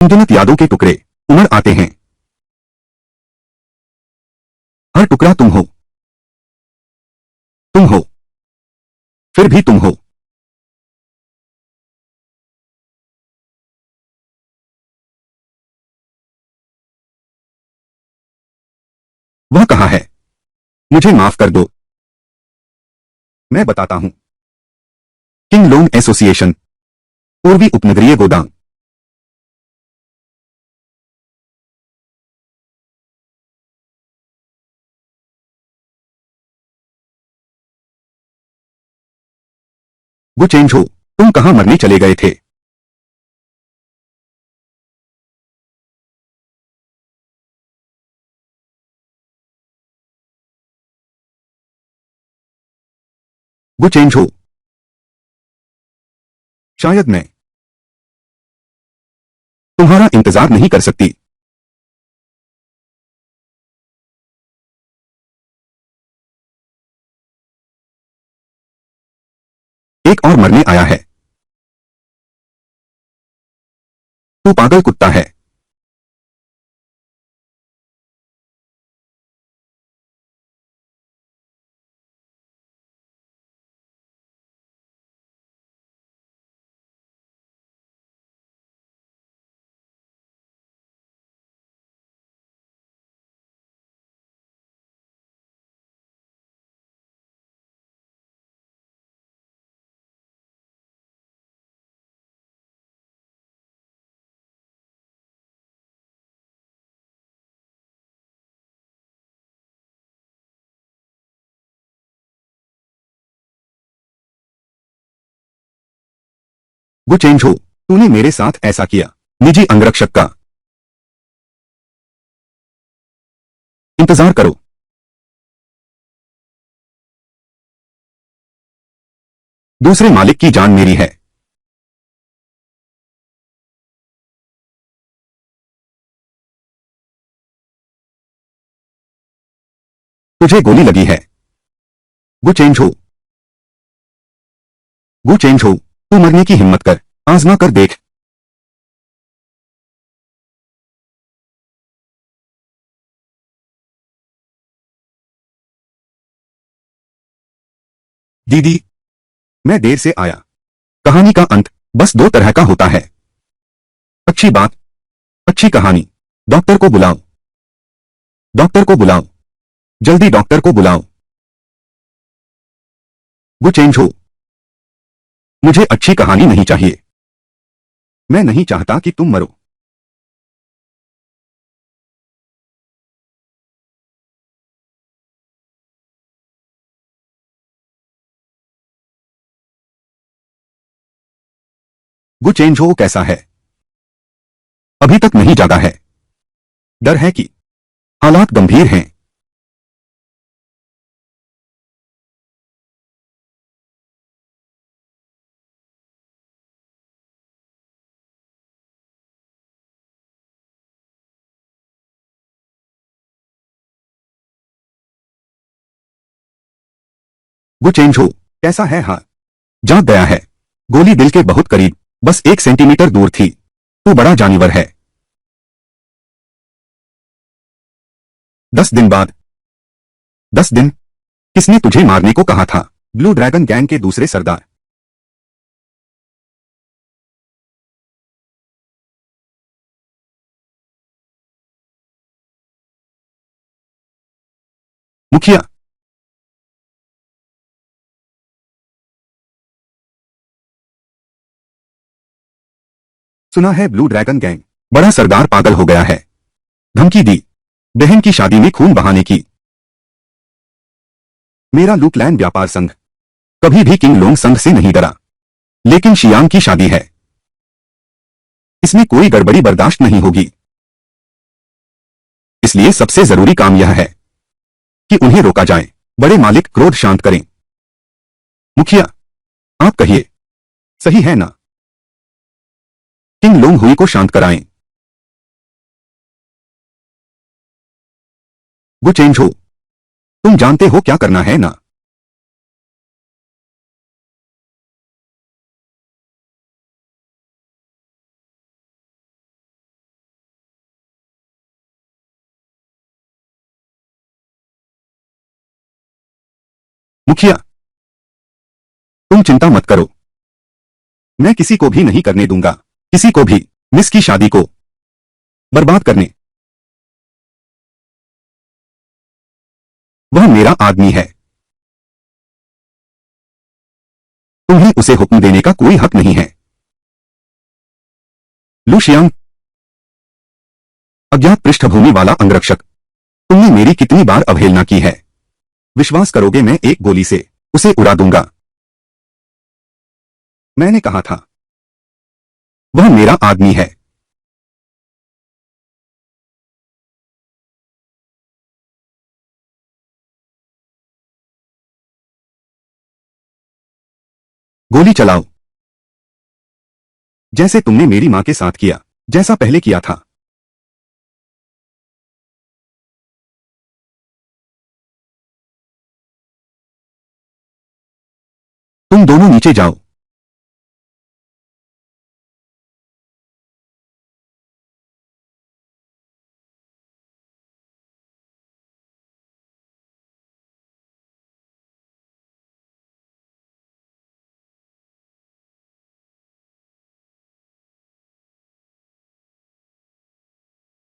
अनगिनत यादों के टुकड़े उमड़ आते हैं। हर टुकड़ा तुम हो, तुम हो, फिर भी तुम हो। वह कहाँ है? मुझे माफ कर दो। मैं बताता हूं। किंग लोन एसोसिएशन, पूर्वी उपनगरीय गोदाम। वो चेंज हो, तुम कहां मरने चले गए थे? वो चेंज हो, शायद मैं तुम्हारा इंतजार नहीं कर सकती। एक और मरने आया है। तू पागल कुत्ता है। वो चेंज हो, तूने मेरे साथ ऐसा किया। निजी अंगरक्षक का इंतजार करो। दूसरे मालिक की जान मेरी है। तुझे गोली लगी है। वो चेंज हो, वो चेंज हो, तू मरने की हिम्मत कर, आजमा कर देख। दीदी, मैं देर से आया। कहानी का अंत बस दो तरह का होता है। अच्छी बात, अच्छी कहानी। डॉक्टर को बुलाओ, डॉक्टर को बुलाओ, जल्दी डॉक्टर को बुलाओ। वो चेंज हो, मुझे अच्छी कहानी नहीं चाहिए। मैं नहीं चाहता कि तुम मरो। वो चेंज हो कैसा है? अभी तक नहीं जागा है। डर है कि हालात गंभीर हैं। वो चेंज हो कैसा है? हाँ, जाग गया है। गोली दिल के बहुत करीब, बस 1 सेंटीमीटर दूर थी। तू बड़ा जानवर है। 10 दिन बाद? 10 दिन? किसने तुझे मारने को कहा था? ब्लू ड्रैगन गैंग के दूसरे सरदार। मुखिया, सुना है ब्लू ड्रैगन गैंग बड़ा सरदार पागल हो गया है। धमकी दी बहन की शादी में खून बहाने की। मेरा लूटलैंड व्यापार संघ कभी भी किंग लोंग संघ से नहीं डरा, लेकिन शियांग की शादी है, इसमें कोई गड़बड़ी बर्दाश्त नहीं होगी। इसलिए सबसे जरूरी काम यह है कि उन्हें रोका जाए। बड़े मालिक क्रोध शांत करें। मुखिया, आप कहिए, सही है ना? किंग लोंग हुई को शांत कराएं। वो चेंज हो, तुम जानते हो क्या करना है ना? मुखिया, तुम चिंता मत करो, मैं किसी को भी नहीं करने दूंगा, किसी को भी मिस की शादी को बर्बाद करने। वह मेरा आदमी है, तुम्हें उसे हुक्म देने का कोई हक नहीं है। लूशियन, अज्ञात पृष्ठभूमि वाला अंगरक्षक, तुमने मेरी कितनी बार अवहेलना की है। विश्वास करोगे मैं एक गोली से उसे उड़ा दूंगा। मैंने कहा था, वह मेरा आदमी है। गोली चलाओ, जैसे तुमने मेरी मां के साथ किया, जैसा पहले किया था। तुम दोनों नीचे जाओ।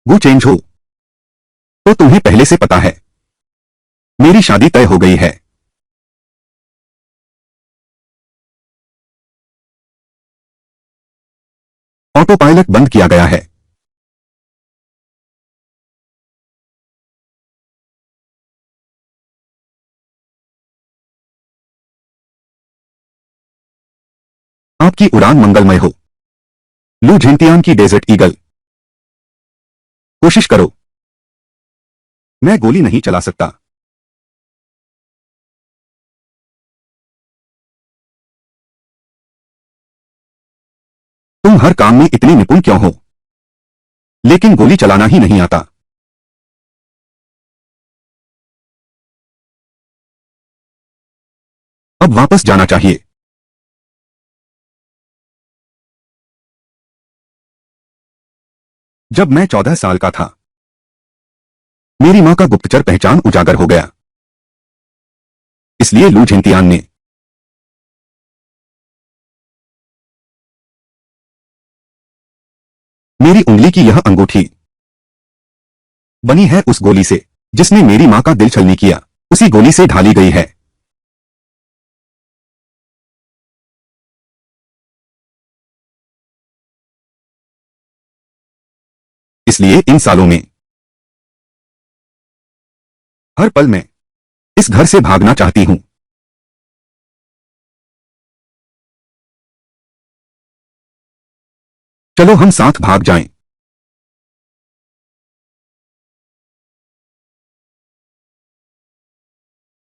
वो चेंज हो तो तुम्हें पहले से पता है, मेरी शादी तय हो गई है। ऑटो पायलट बंद किया गया है। आपकी उड़ान मंगलमय हो। लू झेंटियान की डेजर्ट ईगल, कोशिश करो। मैं गोली नहीं चला सकता। तुम हर काम में इतनी निपुण क्यों हो, लेकिन गोली चलाना ही नहीं आता। अब वापस जाना चाहिए। जब मैं 14 साल का था, मेरी मां का गुप्तचर पहचान उजागर हो गया। इसलिए लू झेंटियान ने मेरी उंगली की यह अंगूठी बनी है उस गोली से जिसने मेरी मां का दिल छलनी किया, उसी गोली से ढाली गई है। इसलिए इन सालों में हर पल मैं इस घर से भागना चाहती हूं। चलो हम साथ भाग जाएं।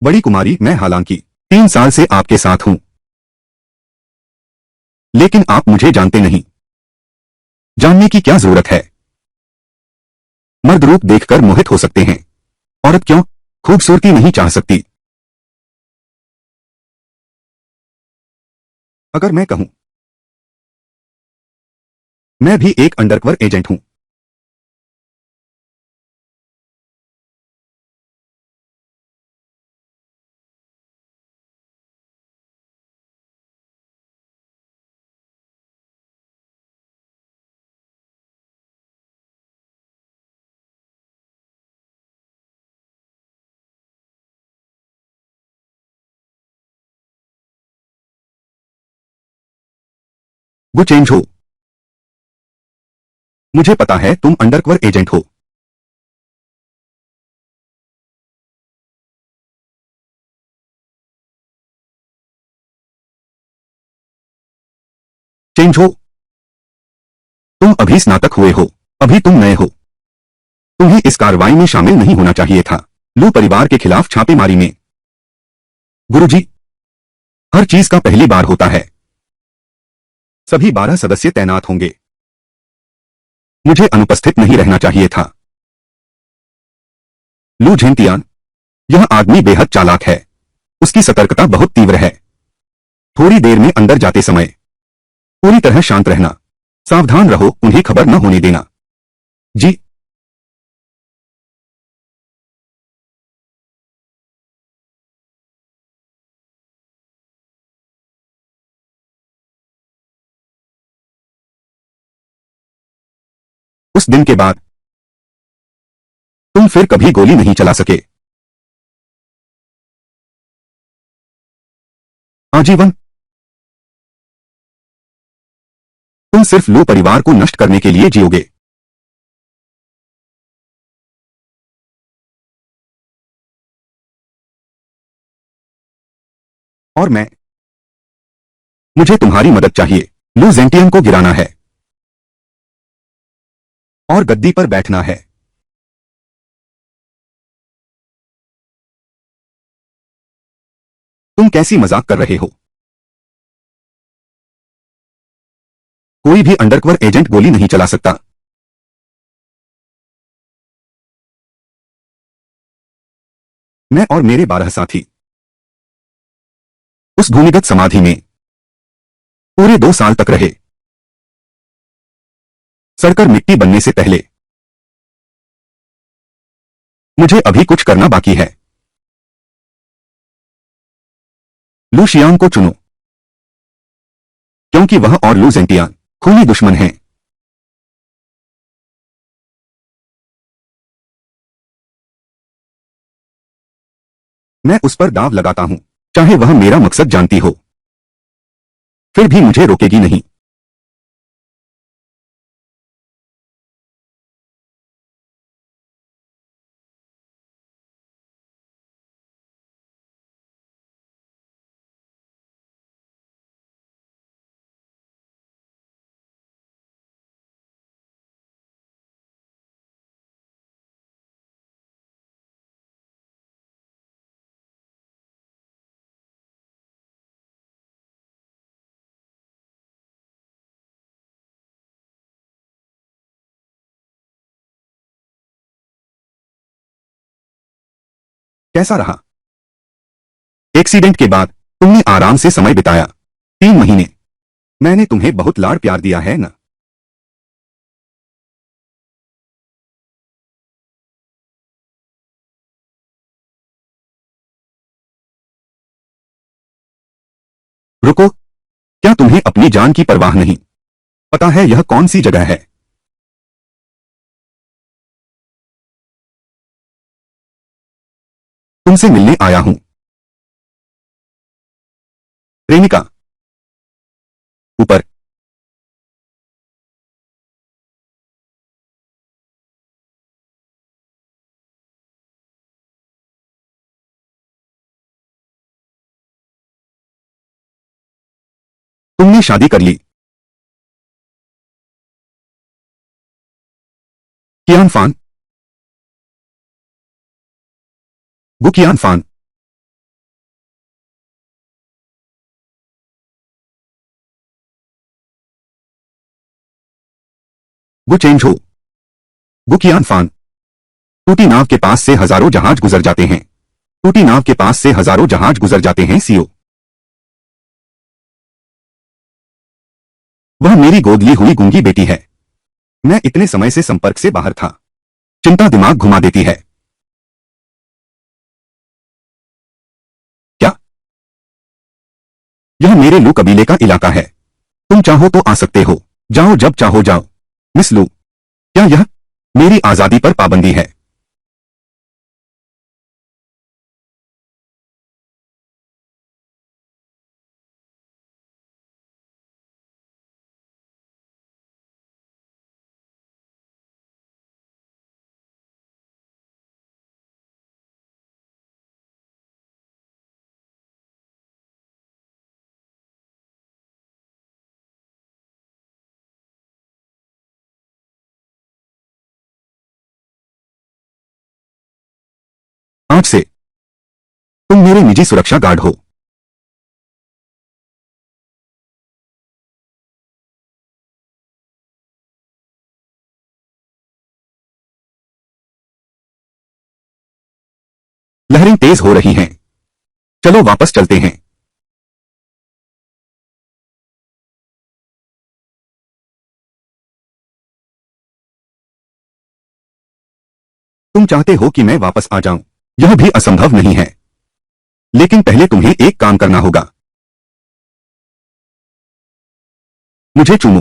बड़ी कुमारी, मैं हालांकि 3 साल से आपके साथ हूं, लेकिन आप मुझे जानते नहीं। जानने की क्या जरूरत है। मर्द रूप देखकर मोहित हो सकते हैं, औरत क्यों खूबसूरती नहीं चाह सकती। अगर मैं कहूं, मैं भी एक अंडरकवर एजेंट हूं। वो चेंज हो, मुझे पता है तुम अंडरकवर एजेंट हो। चेंज हो, तुम अभी स्नातक हुए हो, अभी तुम नए हो। तुम्हें इस कार्रवाई में शामिल नहीं होना चाहिए था। लू परिवार के खिलाफ छापेमारी में। गुरुजी, हर चीज का पहली बार होता है। सभी 12 सदस्य तैनात होंगे। मुझे अनुपस्थित नहीं रहना चाहिए था। लू झेंटियान, यह आदमी बेहद चालाक है। उसकी सतर्कता बहुत तीव्र है। थोड़ी देर में अंदर जाते समय पूरी तरह शांत रहना। सावधान रहो, उन्हें खबर न होने देना। जी। उस दिन के बाद तुम फिर कभी गोली नहीं चला सके। आजीवन तुम सिर्फ लू परिवार को नष्ट करने के लिए जियोगे। और मुझे तुम्हारी मदद चाहिए। लू जेंटियन को गिराना है और गद्दी पर बैठना है। तुम कैसी मजाक कर रहे हो? कोई भी अंडरकवर एजेंट गोली नहीं चला सकता। मैं और मेरे 12 साथी उस भूमिगत समाधि में पूरे 2 साल तक रहे। सड़कर मिट्टी बनने से पहले मुझे अभी कुछ करना बाकी है। लू शियांग को चुनो, क्योंकि वह और लू जेंटियान खूनी दुश्मन हैं। मैं उस पर दांव लगाता हूं, चाहे वह मेरा मकसद जानती हो, फिर भी मुझे रोकेगी नहीं। कैसा रहा? एक्सीडेंट के बाद तुमने आराम से समय बिताया। 3 महीने मैंने तुम्हें बहुत लाड़ प्यार दिया है ना? रुको, क्या तुम्हें अपनी जान की परवाह नहीं? पता है यह कौन सी जगह है? तुमसे मिलने आया हूं। प्रेमिका ऊपर। तुमने शादी कर ली। कियान फान, गुकियान फान। गुचेंझो, गुकियान फान। टूटी नाव के पास से हजारों जहाज गुजर जाते हैं। टूटी नाव के पास से हजारों जहाज गुजर जाते हैं सीओ। वह मेरी गोद ली हुई गूंगी बेटी है। मैं इतने समय से संपर्क से बाहर था। चिंता दिमाग घुमा देती है। क्या? यह मेरे लू कबीले का इलाका है। तुम चाहो तो आ सकते हो। जाओ जब चाहो जाओ। मिस लू, क्या यह मेरी आजादी पर पाबंदी है? आज से तुम मेरे निजी सुरक्षा गार्ड हो। लहरें तेज हो रही हैं। चलो वापस चलते हैं। तुम चाहते हो कि मैं वापस आ जाऊं? यह भी असंभव नहीं है। लेकिन पहले तुम्हें एक काम करना होगा। मुझे चूमो।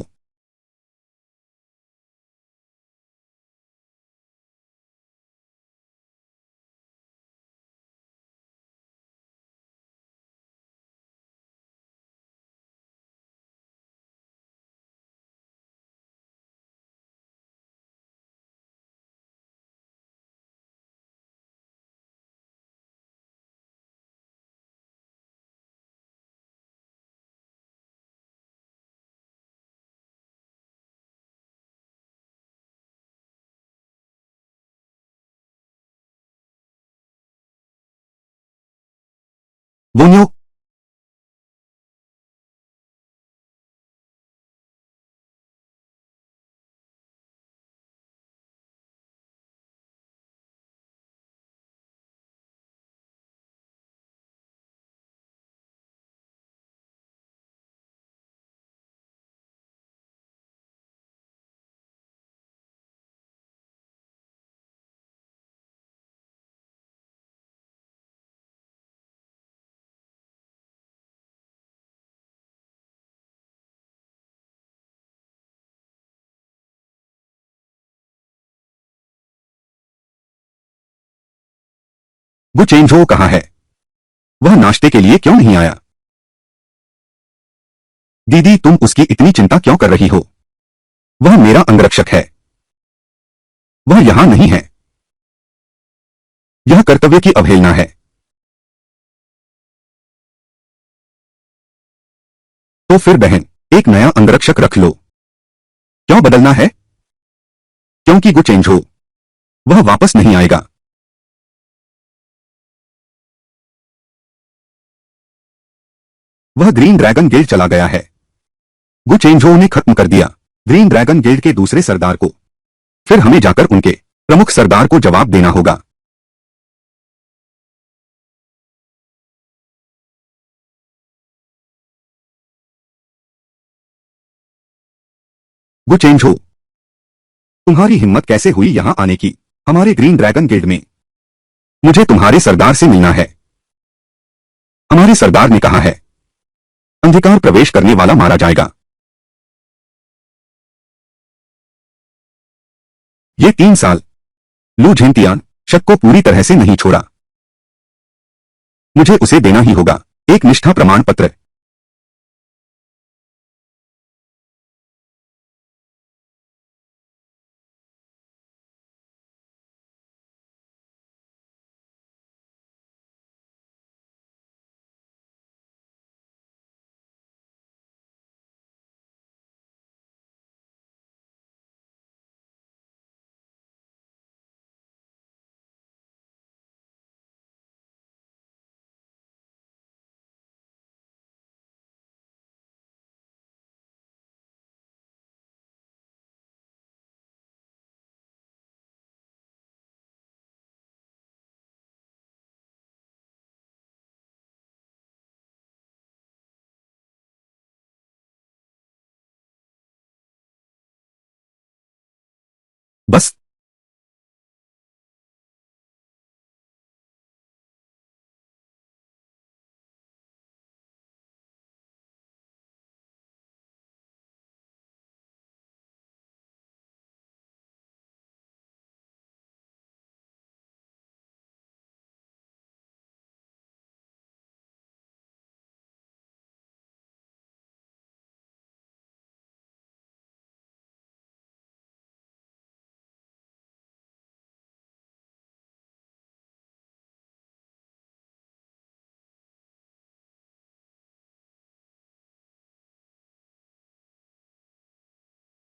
वो न्यो वो चेंजो कहाँ है? वह नाश्ते के लिए क्यों नहीं आया? दीदी तुम उसकी इतनी चिंता क्यों कर रही हो? वह मेरा अंगरक्षक है। वह यहां नहीं है। यह कर्तव्य की अवहेलना है। तो फिर बहन एक नया अंगरक्षक रख लो। क्यों बदलना है? क्योंकि वो चेंज हो वह वापस नहीं आएगा। वह ग्रीन ड्रैगन गिल्ड चला गया है। गु चेंजो ने खत्म कर दिया ग्रीन ड्रैगन गिल्ड के दूसरे सरदार को। फिर हमें जाकर उनके प्रमुख सरदार को जवाब देना होगा। गु चेंजो तुम्हारी हिम्मत कैसे हुई यहां आने की हमारे ग्रीन ड्रैगन गिल्ड में? मुझे तुम्हारे सरदार से मिलना है। हमारे सरदार ने कहा है अंधकार प्रवेश करने वाला मारा जाएगा। ये 3 साल लू झेंटियान शक को पूरी तरह से नहीं छोड़ा। मुझे उसे देना ही होगा एक निष्ठा प्रमाण पत्र। बस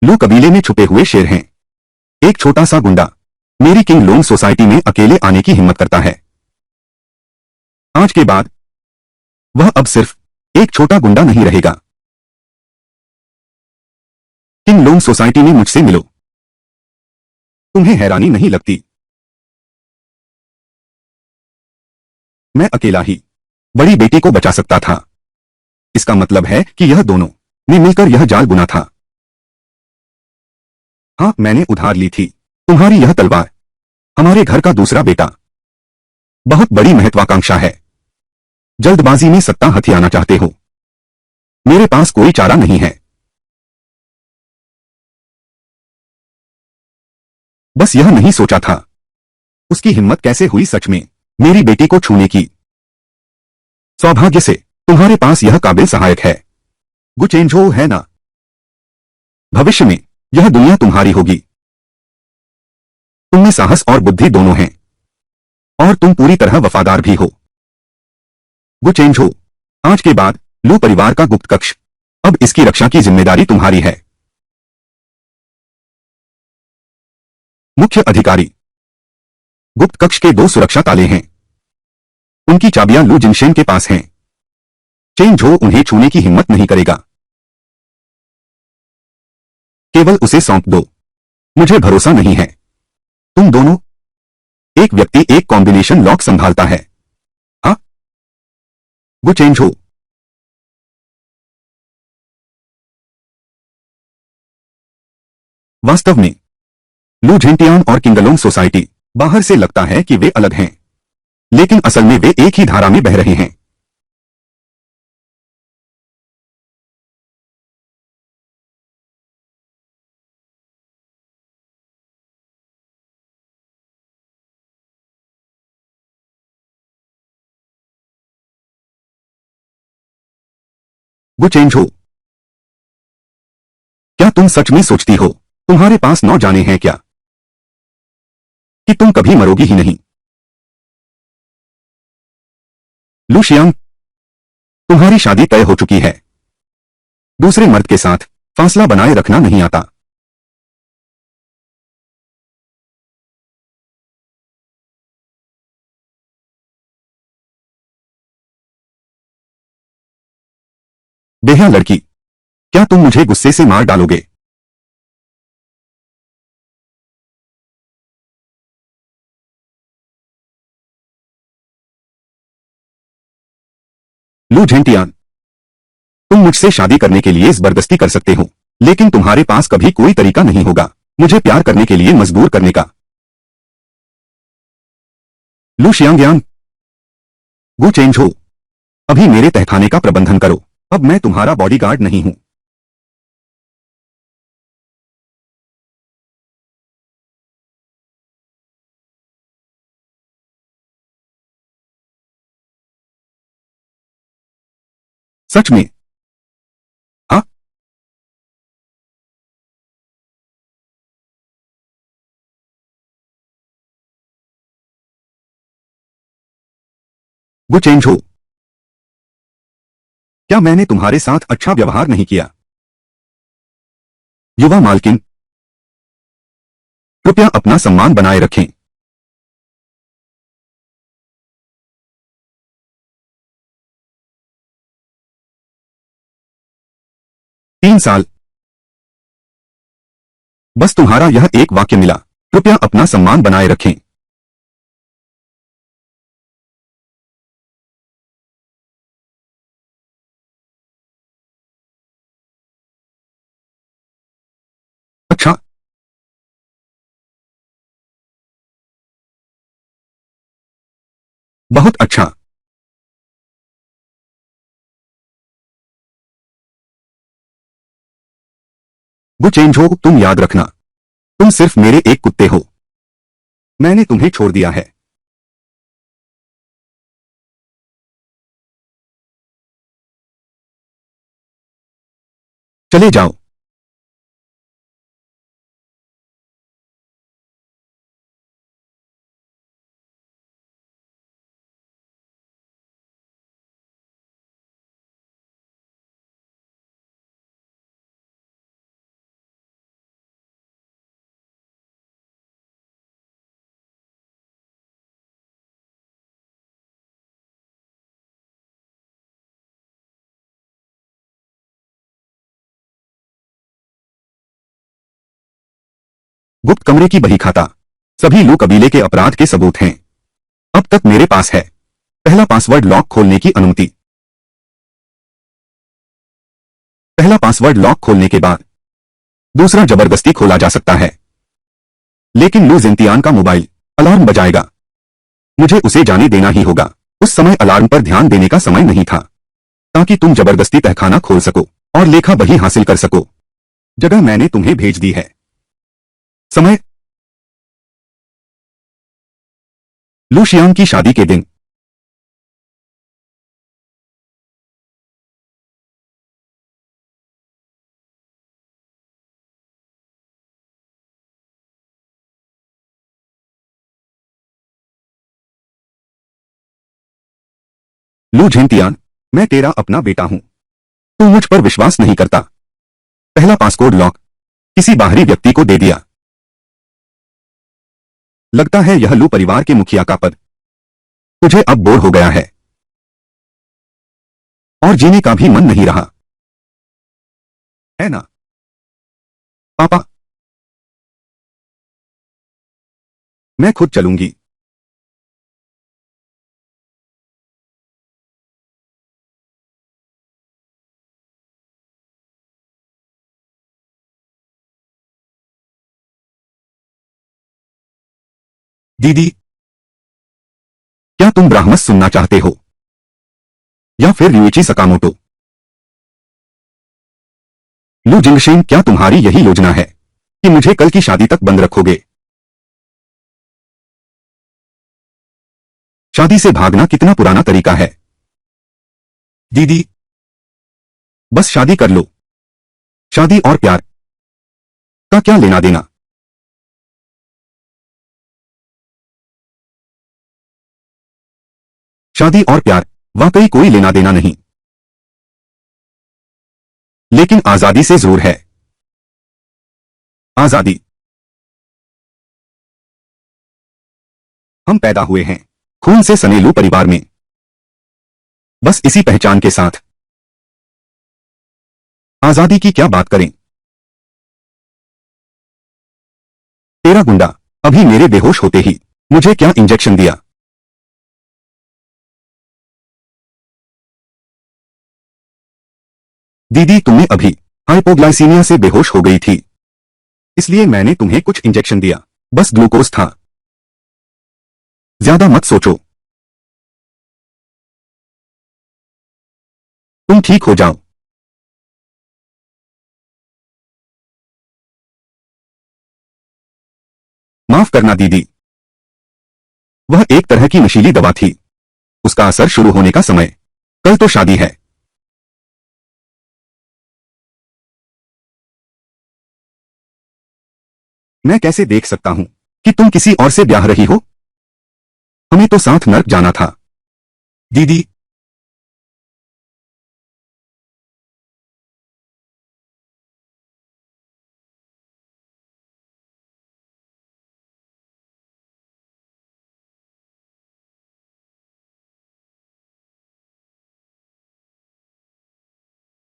लू कबीले में छुपे हुए शेर हैं। एक छोटा सा गुंडा मेरी किंग लोन सोसाइटी में अकेले आने की हिम्मत करता है। आज के बाद वह अब सिर्फ एक छोटा गुंडा नहीं रहेगा। किंग लोन सोसाइटी में मुझसे मिलो। तुम्हें हैरानी नहीं लगती? मैं अकेला ही बड़ी बेटी को बचा सकता था। इसका मतलब है कि यह दोनों ने मिलकर यह जाल बुना था। हाँ मैंने उधार ली थी तुम्हारी यह तलवार हमारे घर का दूसरा बेटा बहुत बड़ी महत्वाकांक्षा है। जल्दबाजी में सत्ता हथियाना चाहते हो। मेरे पास कोई चारा नहीं है। बस यह नहीं सोचा था उसकी हिम्मत कैसे हुई सच में मेरी बेटी को छूने की। सौभाग्य से तुम्हारे पास यह काबिल सहायक है। गु चेंजो है ना? भविष्य में यह दुनिया तुम्हारी होगी। तुम में साहस और बुद्धि दोनों हैं और तुम पूरी तरह वफादार भी हो। गु चेंजो आज के बाद लू परिवार का गुप्त कक्ष अब इसकी रक्षा की जिम्मेदारी तुम्हारी है। मुख्य अधिकारी गुप्त कक्ष के 2 सुरक्षा ताले हैं। उनकी चाबियां लू जिनशेन के पास हैं। चेंग झो उन्हें छूने की हिम्मत नहीं करेगा। केवल उसे सौंप दो। मुझे भरोसा नहीं है। तुम दोनों। एक व्यक्ति एक कॉम्बिनेशन लॉक संभालता है। हाँ। वो चेंज हो। वास्तव में लू झेंटियान और किंगलोंग सोसाइटी बाहर से लगता है कि वे अलग हैं, लेकिन असल में वे एक ही धारा में बह रहे हैं। वो चेंज हो। क्या तुम सच में सोचती हो तुम्हारे पास 9 जाने हैं क्या, कि तुम कभी मरोगी ही नहीं? लू शियांग, तुम्हारी शादी तय हो चुकी है। दूसरे मर्द के साथ फासला बनाए रखना नहीं आता। बेहा लड़की, क्या तुम मुझे गुस्से से मार डालोगे? लू झेंटियान, तुम मुझसे शादी करने के लिए जबरदस्ती कर सकते हो, लेकिन तुम्हारे पास कभी कोई तरीका नहीं होगा मुझे प्यार करने के लिए मजबूर करने का। लू शियांग, वो चेंज हो। अभी मेरे तहखाने का प्रबंधन करो। अब मैं तुम्हारा बॉडीगार्ड नहीं हूं। सच में? हाँ। वो चेंज हो। क्या मैंने तुम्हारे साथ अच्छा व्यवहार नहीं किया? युवा मालकिन, कृपया अपना सम्मान बनाए रखें। 3 साल। बस तुम्हारा यह एक वाक्य मिला, कृपया अपना सम्मान बनाए रखें। अच्छा। बहुत अच्छा। वो चेंज हो, तुम याद रखना, तुम सिर्फ मेरे एक कुत्ते हो। मैंने तुम्हें छोड़ दिया है। चले जाओ। गुप्त कमरे की बही खाता सभी लू कबीले के अपराध के सबूत हैं। अब तक मेरे पास है। पहला पासवर्ड लॉक खोलने की अनुमति। पहला पासवर्ड लॉक खोलने के बाद दूसरा जबरदस्ती खोला जा सकता है, लेकिन लू जिंतियान का मोबाइल अलार्म बजाएगा। मुझे उसे जाने देना ही होगा। उस समय अलार्म पर ध्यान देने का समय नहीं था, ताकि तुम जबरदस्ती तहखाना खोल सको और लेखा बही हासिल कर सको। जगह मैंने तुम्हें भेज दी है। समय लू शियांग की शादी के दिन। लू झेंतियान, मैं तेरा अपना बेटा हूं। तू मुझ पर विश्वास नहीं करता। पहला पासकोड लॉक किसी बाहरी व्यक्ति को दे दिया। लगता है यह लू परिवार के मुखिया का पद तुझे अब बोर हो गया है। और जीने का भी मन नहीं रहा, है ना पापा? मैं खुद चलूंगी। दीदी, क्या तुम ब्राह्मस सुनना चाहते हो या फिर ryuichi सकामोटो? लू जिंगशेन, क्या तुम्हारी यही योजना है कि मुझे कल की शादी तक बंद रखोगे? शादी से भागना कितना पुराना तरीका है। दीदी, बस शादी कर लो। शादी और प्यार का क्या लेना देना? शादी और प्यार वाकई कोई लेना देना नहीं, लेकिन आजादी से जरूर है। आजादी। हम पैदा हुए हैं खून से सनेलू परिवार में, बस इसी पहचान के साथ आजादी की क्या बात करें। तेरा गुंडा अभी मेरे बेहोश होते ही मुझे क्या इंजेक्शन दिया। दीदी, तुमने अभी हाइपोग्लाइसीमिया से बेहोश हो गई थी, इसलिए मैंने तुम्हें कुछ इंजेक्शन दिया। बस ग्लूकोज था, ज्यादा मत सोचो। तुम ठीक हो जाओ। माफ करना दीदी, वह एक तरह की नशीली दवा थी। उसका असर शुरू होने का समय, कल तो शादी है। मैं कैसे देख सकता हूं कि तुम किसी और से ब्याह रही हो? हमें तो साथ नर्क जाना था। दीदी,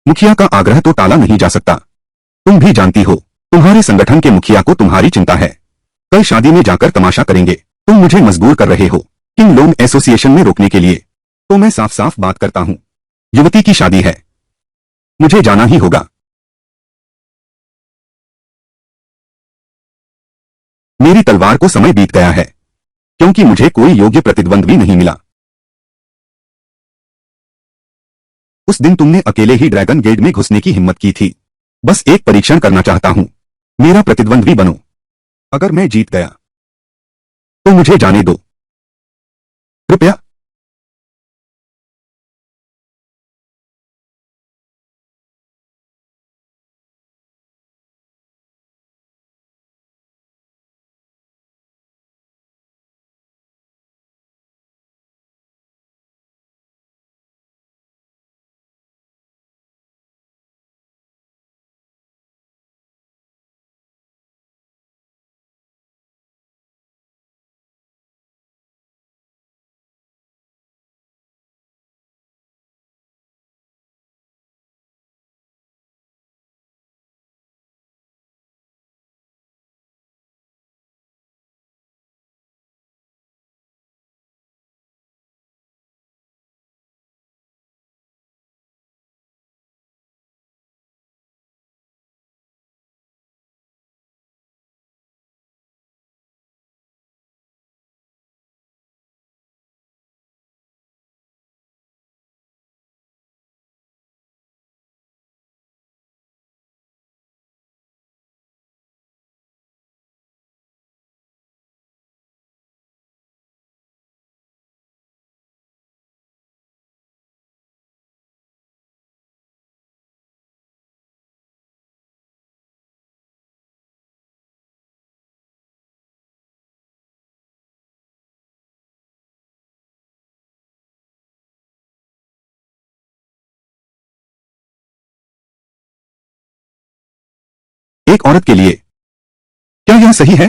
मुखिया का आग्रह तो टाला नहीं जा सकता। तुम भी जानती हो, तुम्हारे संगठन के मुखिया को तुम्हारी चिंता है। कल शादी में जाकर तमाशा करेंगे। तुम मुझे मजबूर कर रहे हो किंग लोन एसोसिएशन में रोकने के लिए। तो मैं साफ साफ बात करता हूं, युवती की शादी है, मुझे जाना ही होगा। मेरी तलवार को समय बीत गया है, क्योंकि मुझे कोई योग्य प्रतिद्वंद्वी नहीं मिला। उस दिन तुमने अकेले ही ड्रैगन गेट में घुसने की हिम्मत की थी। बस एक परीक्षण करना चाहता हूं, मेरा प्रतिद्वंद्वी बनो। अगर मैं जीत गया तो मुझे जाने दो, कृपया। एक औरत के लिए क्या यह सही है?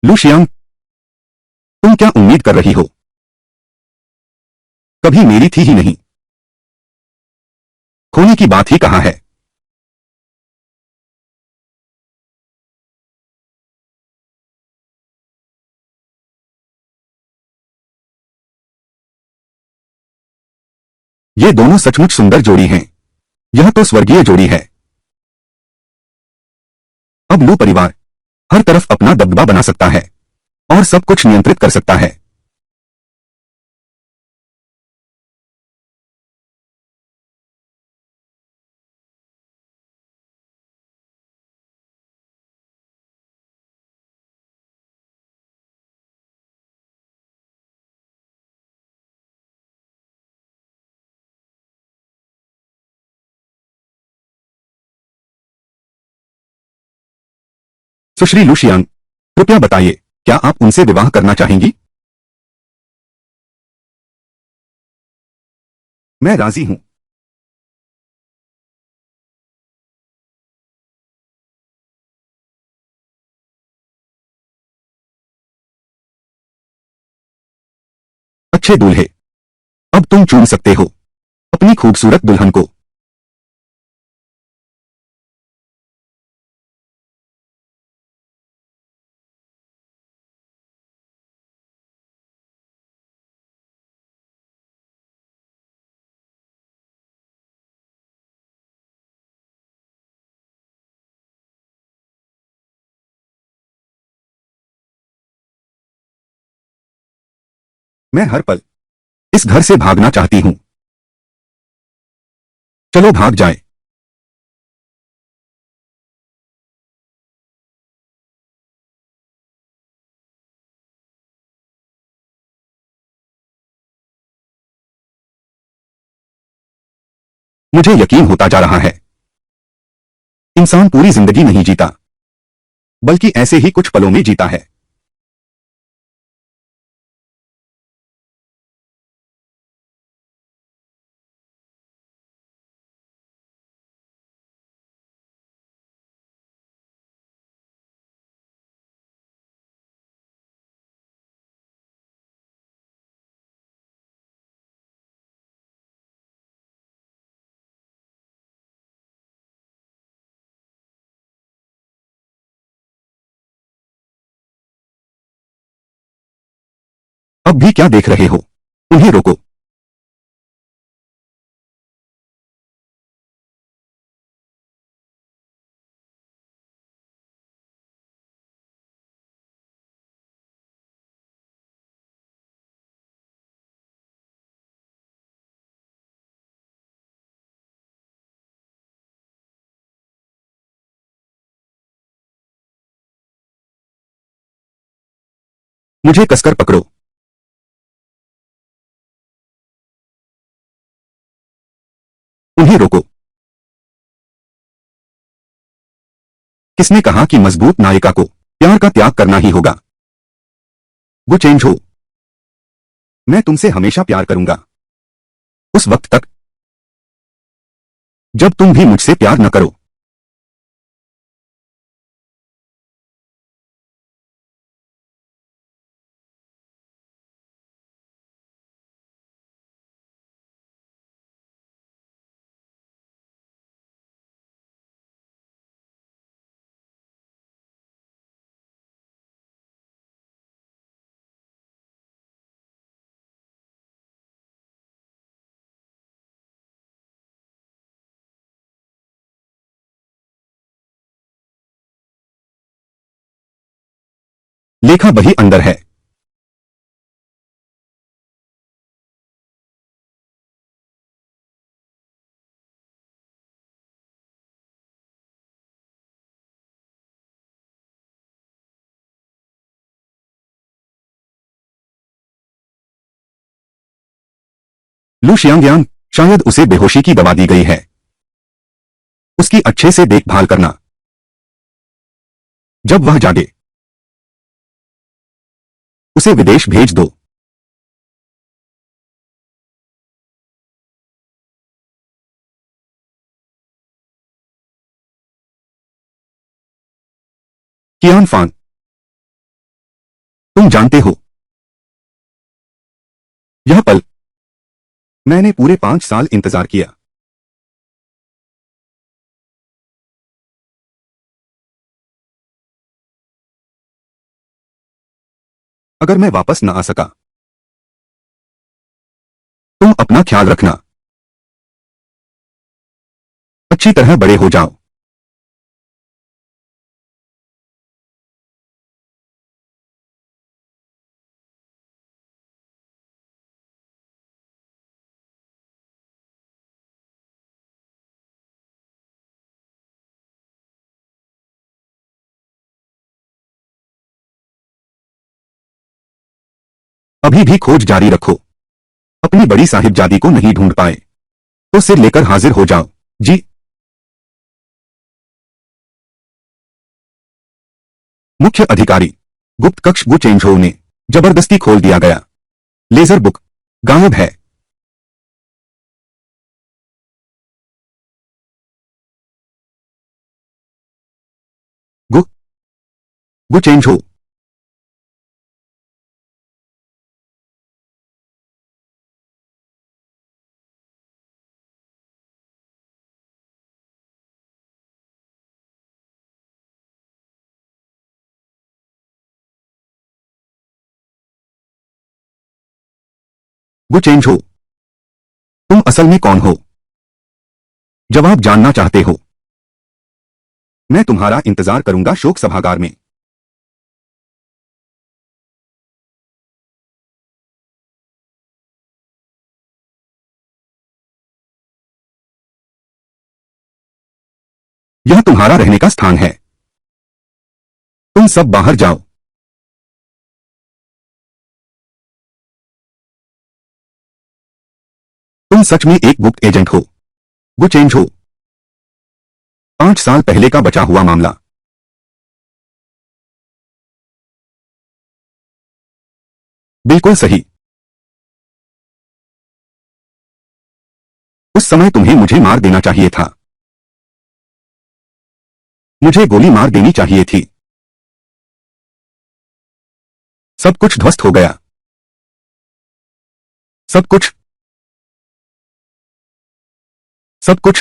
लूशियान, तुम क्या उम्मीद कर रही हो? कभी मेरी थी ही नहीं। खोने की बात ही कहाँ है? ये दोनों सचमुच सुंदर जोड़ी हैं। यह तो स्वर्गीय जोड़ी है। अब लू परिवार हर तरफ अपना दबदबा बना सकता है और सब कुछ नियंत्रित कर सकता है। सुश्री लूशियान, कृपया बताइए, क्या आप उनसे विवाह करना चाहेंगी? मैं राजी हूं। अच्छे दूल्हे, अब तुम चुन सकते हो अपनी खूबसूरत दुल्हन को। मैं हर पल इस घर से भागना चाहती हूं। चलो भाग जाए। मुझे यकीन होता जा रहा है, इंसान पूरी जिंदगी नहीं जीता, बल्कि ऐसे ही कुछ पलों में जीता है। अब भी क्या देख रहे हो? उन्हें रोको। मुझे कसकर पकड़ो। उन्हें रोको। किसने कहा कि मजबूत नायिका को प्यार का त्याग करना ही होगा? वो चेंज हो। मैं तुमसे हमेशा प्यार करूंगा, उस वक्त तक जब तुम भी मुझसे प्यार न करो। लेखा वही अंदर है। लू शियांग्यान, शायद उसे बेहोशी की दवा दी गई है। उसकी अच्छे से देखभाल करना। जब वह जागे उसे विदेश भेज दो। कियान फान, तुम जानते हो, यह पल मैंने पूरे 5 साल इंतजार किया। अगर मैं वापस न आ सका, तुम अपना ख्याल रखना। अच्छी तरह बड़े हो जाओ। अभी भी खोज जारी रखो। अपनी बड़ी साहिबजादी को नहीं ढूंढ पाए तो सिर लेकर हाजिर हो जाओ। जी। मुख्य अधिकारी, गुप्त कक्ष गु चेंजो ने जबरदस्ती खोल दिया गया। लेजर बुक गायब है। गु गु चेंजो। गु चेंजो, तुम असल में कौन हो? जवाब जानना चाहते हो? मैं तुम्हारा इंतजार करूंगा शोक सभागार में। यह तुम्हारा रहने का स्थान है। तुम सब बाहर जाओ। तुम सच में एक गुप्त एजेंट हो। गु चेंजो, 5 साल पहले का बचा हुआ मामला। बिल्कुल सही। उस समय तुम्हें मुझे मार देना चाहिए था। मुझे गोली मार देनी चाहिए थी। सब कुछ ध्वस्त हो गया। सब कुछ। सब कुछ।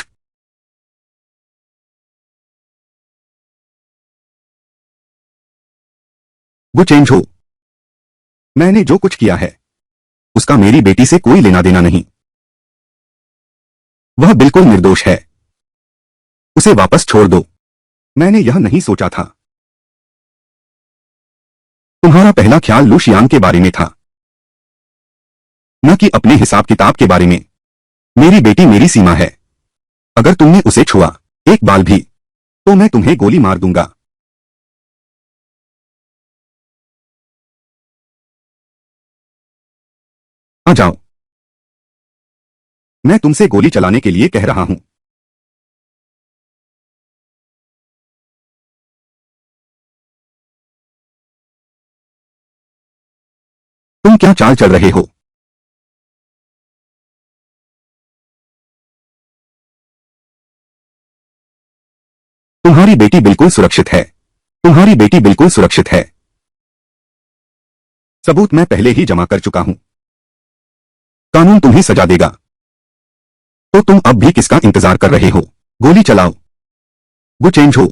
गु चेंजो, मैंने जो कुछ किया है उसका मेरी बेटी से कोई लेना देना नहीं। वह बिल्कुल निर्दोष है। उसे वापस छोड़ दो। मैंने यह नहीं सोचा था। तुम्हारा पहला ख्याल लूशियान के बारे में था, न कि अपने हिसाब किताब के बारे में। मेरी बेटी मेरी सीमा है। अगर तुमने उसे छुआ एक बाल भी तो मैं तुम्हें गोली मार दूंगा। आ जाओ। मैं तुमसे गोली चलाने के लिए कह रहा हूं। तुम क्या चाल चल रहे हो? तुम्हारी बेटी बिल्कुल सुरक्षित है। तुम्हारी बेटी बिल्कुल सुरक्षित है। सबूत मैं पहले ही जमा कर चुका हूं। कानून तुम्हें सजा देगा। तो तुम अब भी किसका इंतजार कर रहे हो? गोली चलाओ। गु चेंजो,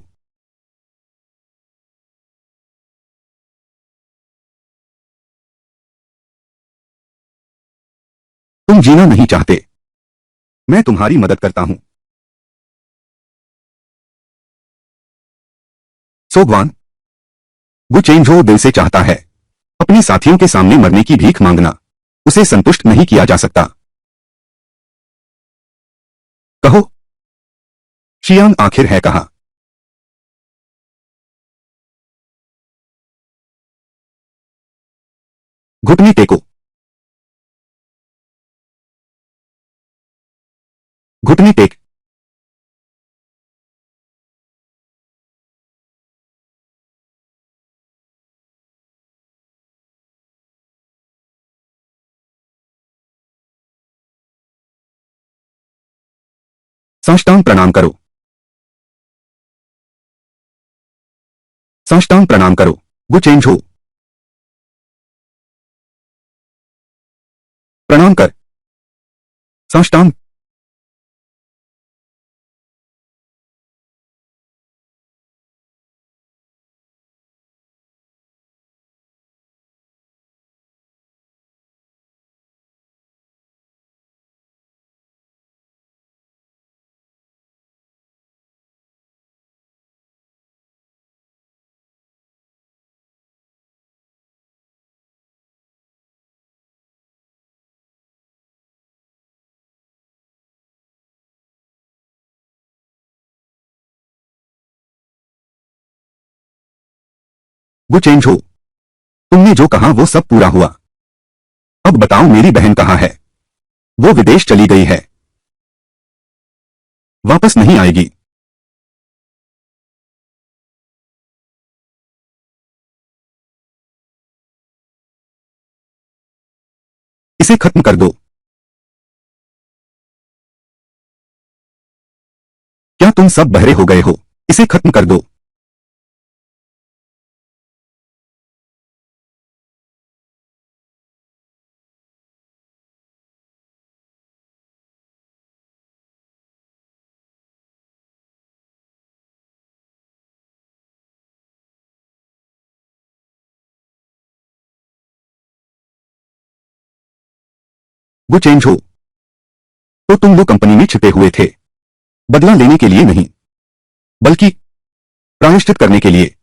तुम जीना नहीं चाहते। मैं तुम्हारी मदद करता हूं। सोगवान, गु चेंजो दिल से चाहता है। अपने साथियों के सामने मरने की भीख मांगना उसे संतुष्ट नहीं किया जा सकता। कहो। शियांग आखिर है कहा। घुटने टेको। घुटने टेक। साष्टांग प्रणाम करो। साष्टांग प्रणाम करो। गु चेंजो, प्रणाम कर। साष्टांग। वो चेंज हो। तुमने जो कहा वो सब पूरा हुआ। अब बताओ मेरी बहन कहाँ है? वो विदेश चली गई है। वापस नहीं आएगी। इसे खत्म कर दो। क्या तुम सब बहरे हो गए हो? इसे खत्म कर दो। वो चेंज हो। तो तुम वो कंपनी में छिपे हुए थे, बदला लेने के लिए नहीं, बल्कि प्रायश्चित करने के लिए।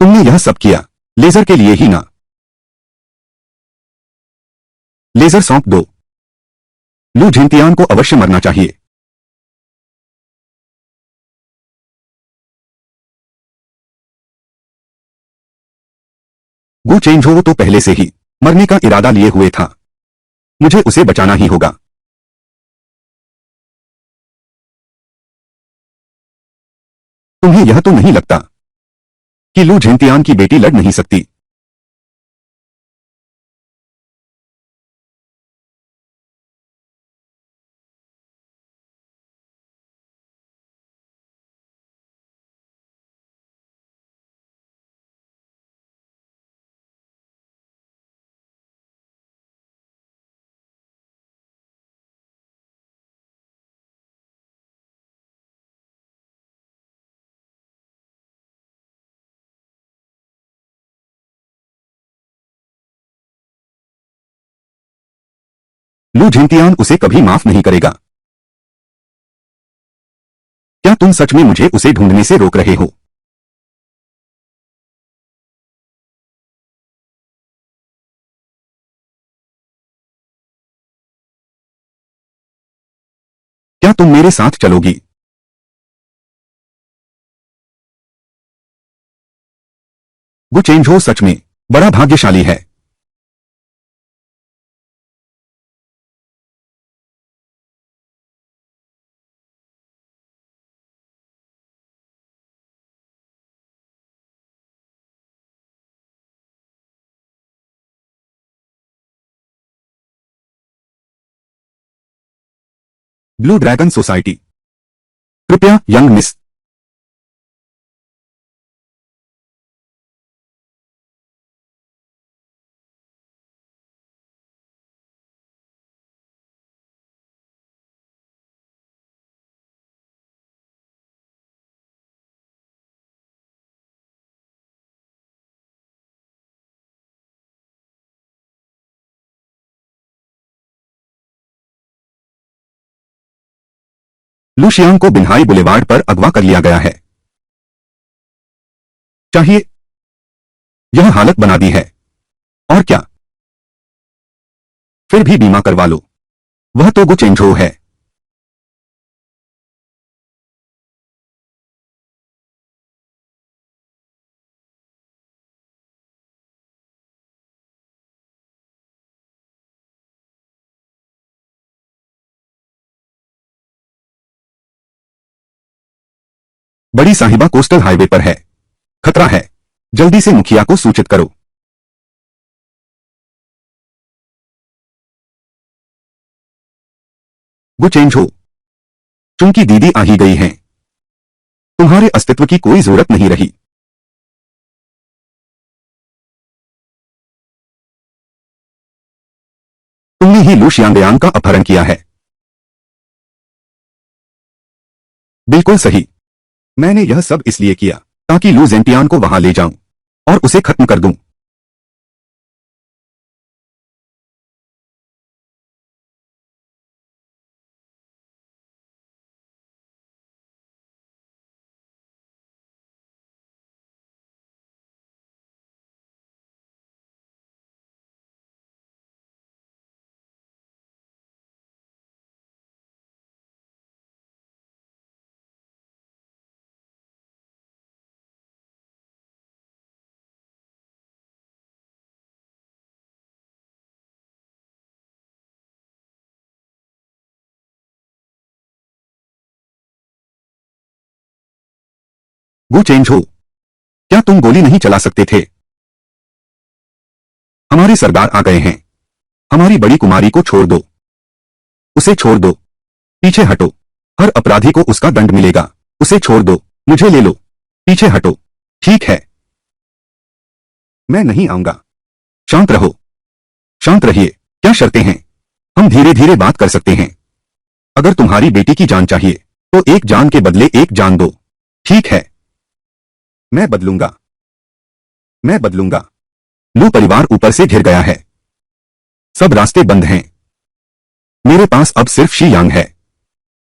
तुमने यह सब किया लेजर के लिए ही ना? लेजर सौंप दो। लू झिंतियान को अवश्य मरना चाहिए। वो चेंज हो तो पहले से ही मरने का इरादा लिए हुए था। मुझे उसे बचाना ही होगा। तुम्हें यह तो नहीं लगता कि लू झिंतियान की बेटी लड़ नहीं सकती? लू झिंतियान उसे कभी माफ नहीं करेगा। क्या तुम सच में मुझे उसे ढूंढने से रोक रहे हो? क्या तुम मेरे साथ चलोगी? वो चेंज हो सच में बड़ा भाग्यशाली है। Blue dragon society. कृपया यंग मिस। लू शियांग को बिन्हाई बुलेवार्ड पर अगवा कर लिया गया है। चाहिए। यह हालत बना दी है। और क्या? फिर भी बीमा करवा लो। वह तो गु चेंझो है। बड़ी साहिबा कोस्टल हाईवे पर है। खतरा है। जल्दी से मुखिया को सूचित करो। वो चेंज हो। चूंकि दीदी आ ही गई हैं, तुम्हारे अस्तित्व की कोई जरूरत नहीं रही। तुमने ही लू शियांगयांग का अपहरण किया है। बिल्कुल सही। मैंने यह सब इसलिए किया ताकि लू जेंटियान को वहां ले जाऊं और उसे खत्म कर दूं। वो चेंज हो। क्या तुम गोली नहीं चला सकते थे? हमारे सरदार आ गए हैं। हमारी बड़ी कुमारी को छोड़ दो। उसे छोड़ दो। पीछे हटो। हर अपराधी को उसका दंड मिलेगा। उसे छोड़ दो। मुझे ले लो। पीछे हटो। ठीक है, मैं नहीं आऊंगा। शांत रहो। शांत रहिए। क्या शर्तें हैं? हम धीरे धीरे बात कर सकते हैं। अगर तुम्हारी बेटी की जान चाहिए तो एक जान के बदले एक जान दो। ठीक है, मैं बदलूंगा। मैं बदलूंगा। लू परिवार ऊपर से घिर गया है। सब रास्ते बंद हैं। मेरे पास अब सिर्फ शी यांग है।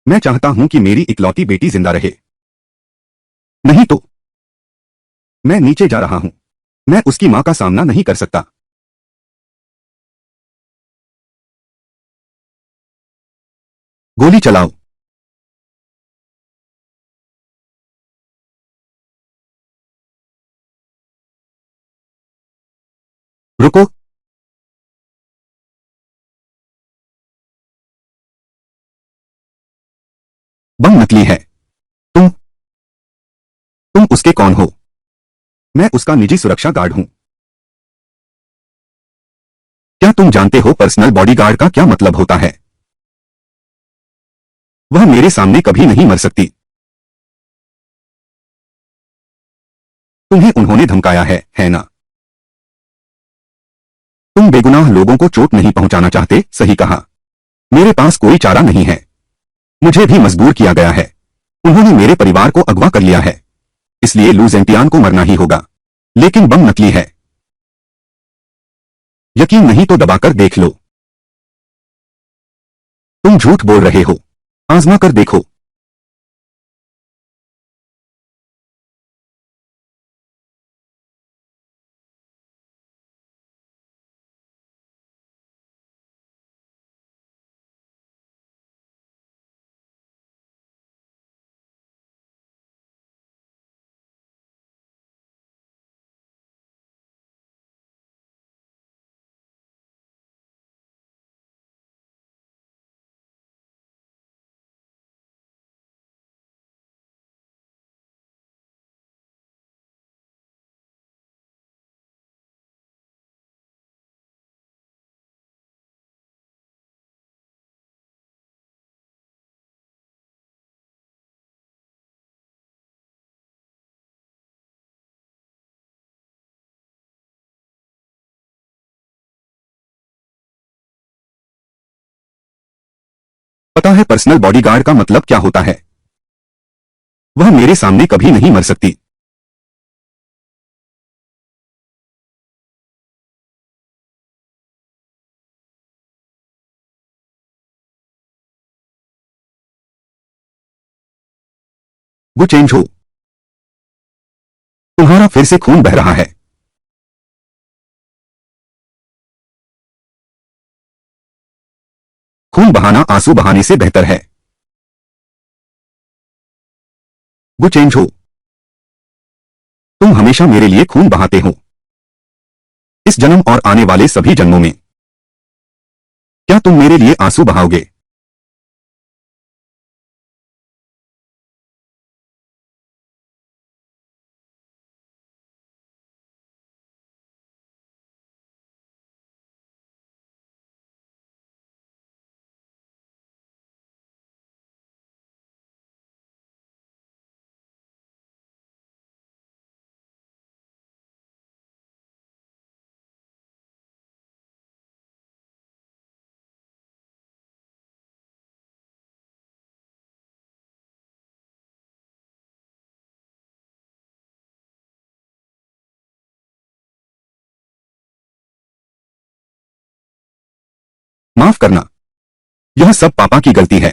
मैं चाहता हूं कि मेरी इकलौती बेटी जिंदा रहे। नहीं तो मैं नीचे जा रहा हूं। मैं उसकी मां का सामना नहीं कर सकता। गोली चलाओ। रुको। बम नकली है। तुम उसके कौन हो? मैं उसका निजी सुरक्षा गार्ड हूं। क्या तुम जानते हो पर्सनल बॉडीगार्ड का क्या मतलब होता है? वह मेरे सामने कभी नहीं मर सकती। तुम्हें उन्होंने धमकाया है ना? तुम बेगुनाह लोगों को चोट नहीं पहुंचाना चाहते, सही कहा। मेरे पास कोई चारा नहीं है। मुझे भी मजबूर किया गया है। उन्होंने मेरे परिवार को अगवा कर लिया है। इसलिए लू जेंटियान को मरना ही होगा। लेकिन बम नकली है। यकीन नहीं तो दबाकर देख लो। तुम झूठ बोल रहे हो। आजमा कर देखो। पता है पर्सनल बॉडीगार्ड का मतलब क्या होता है? वह मेरे सामने कभी नहीं मर सकती। वो चेंज हो। तुम्हारा फिर से खून बह रहा है। खून बहाना आंसू बहाने से बेहतर है। वो चेंज हो। तुम हमेशा मेरे लिए खून बहाते हो। इस जन्म और आने वाले सभी जन्मों में। क्या तुम मेरे लिए आंसू बहाओगे? माफ करना, यह सब पापा की गलती है।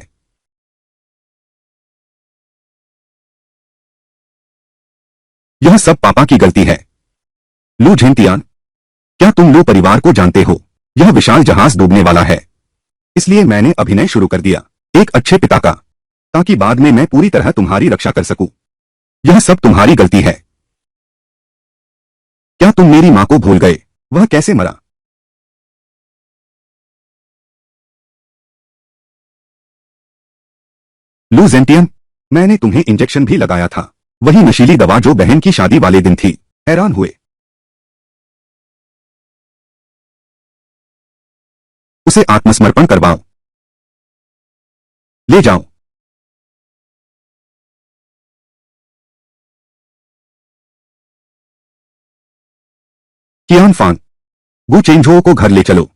यह सब पापा की गलती है। लू झेंटियान, क्या तुम लू परिवार को जानते हो? यह विशाल जहाज डूबने वाला है, इसलिए मैंने अभिनय शुरू कर दिया, एक अच्छे पिता का, ताकि बाद में मैं पूरी तरह तुम्हारी रक्षा कर सकूं। यह सब तुम्हारी गलती है। क्या तुम मेरी मां को भूल गए? वह कैसे मरा? लू जेंटियन, मैंने तुम्हें इंजेक्शन भी लगाया था, वही नशीली दवा जो बहन की शादी वाले दिन थी। हैरान हुए। उसे आत्मसमर्पण करवाओ। ले जाओ। कियान फान, गु चेंझो को घर ले चलो।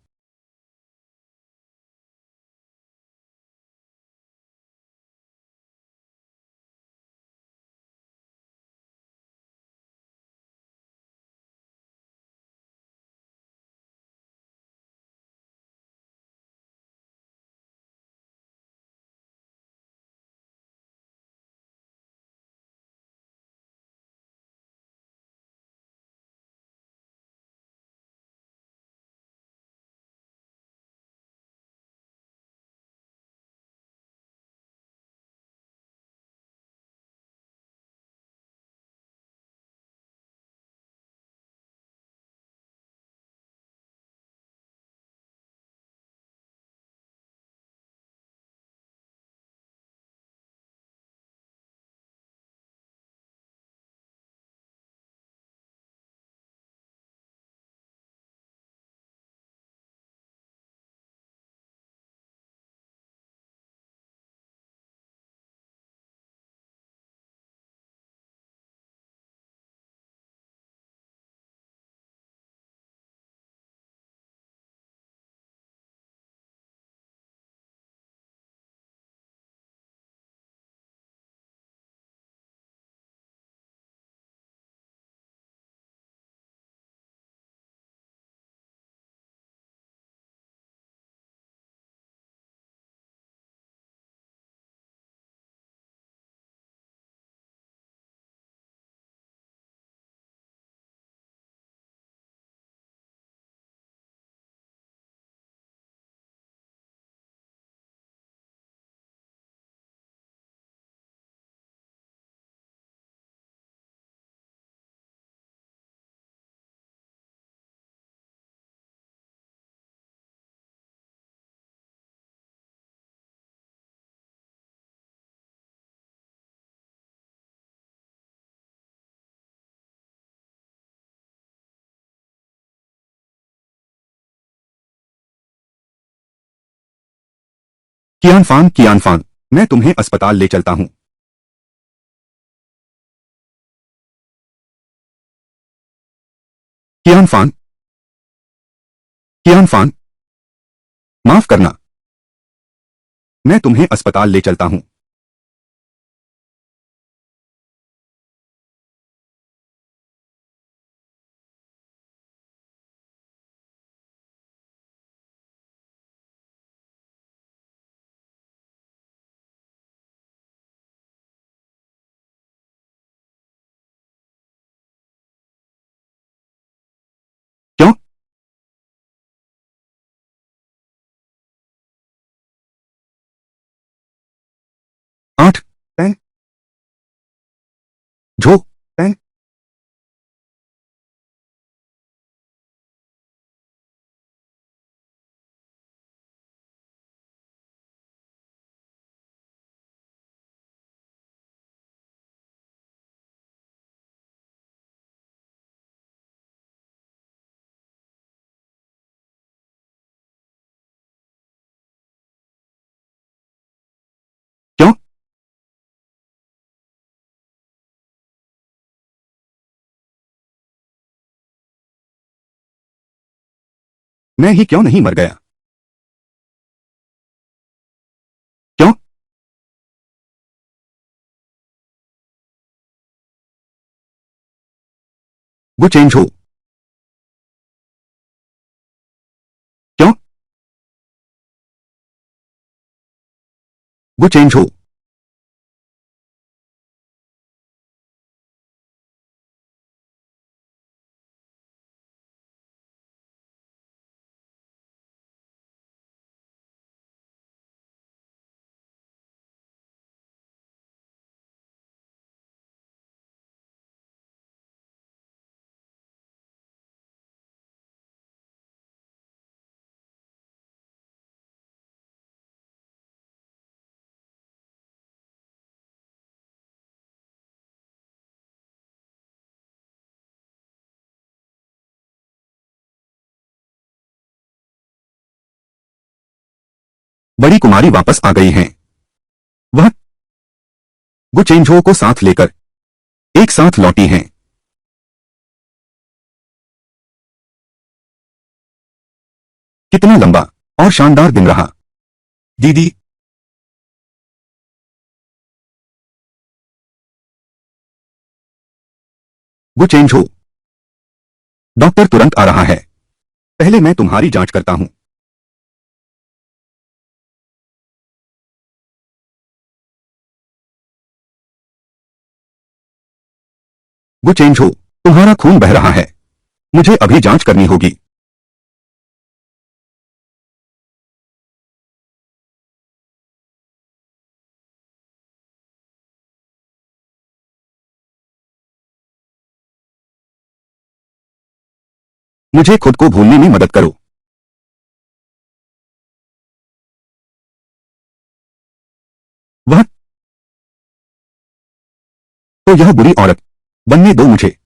कियान फान, मैं तुम्हें अस्पताल ले चलता हूं। कियान फान, कियान फान, माफ करना, मैं तुम्हें अस्पताल ले चलता हूं। क्यों? 8 पैंग झो पैंग। क्यों? मैं ही क्यों नहीं मर गया? क्यों? वो चेंज हो। क्यों? वो चेंज हो। बड़ी कुमारी वापस आ गई हैं। वह गुचेंझो को साथ लेकर एक साथ लौटी हैं। कितना लंबा और शानदार दिन रहा। दीदी, गुचेंझो, डॉक्टर तुरंत आ रहा है। पहले मैं तुम्हारी जांच करता हूं। गुचेंझो, तुम्हारा खून बह रहा है। मुझे अभी जांच करनी होगी। मुझे खुद को भूलने में मदद करो। वह तो यह बुरी औरत बनने दो मुझे।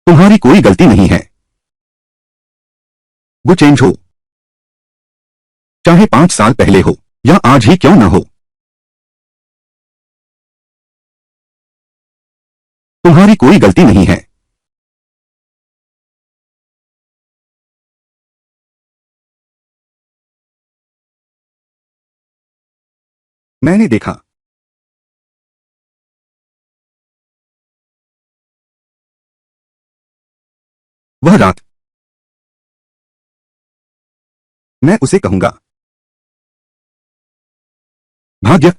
तुम्हारी कोई गलती नहीं है। गुचेंझो, चाहे 5 साल पहले हो या आज ही क्यों न हो, तुम्हारी कोई गलती नहीं है। मैंने देखा। वह रात, मैं उसे कहूंगा भाग्य।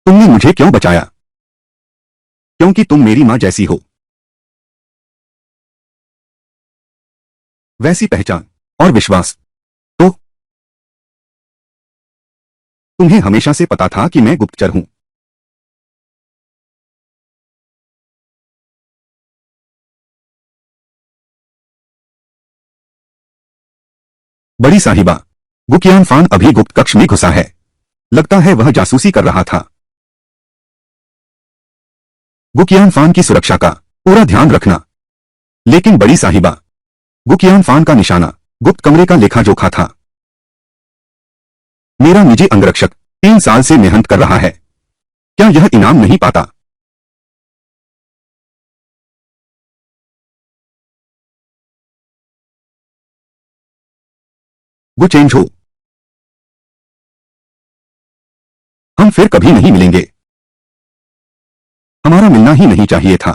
तुमने मुझे क्यों बचाया? क्योंकि तुम मेरी मां जैसी हो। वैसी पहचान और विश्वास तो तुम्हें हमेशा से पता था कि मैं गुप्तचर हूं। बड़ी साहिबा, गुकियान फान अभी गुप्त कक्ष में घुसा है। लगता है वह जासूसी कर रहा था। गुकियान फान की सुरक्षा का पूरा ध्यान रखना। लेकिन बड़ी साहिबा, गुकियान फान का निशाना गुप्त कमरे का लेखा जोखा था। मेरा निजी अंगरक्षक 3 साल से मेहनत कर रहा है। क्या यह इनाम नहीं पाता? गुचेंझो, हम फिर कभी नहीं मिलेंगे। हमारा मिलना ही नहीं चाहिए था।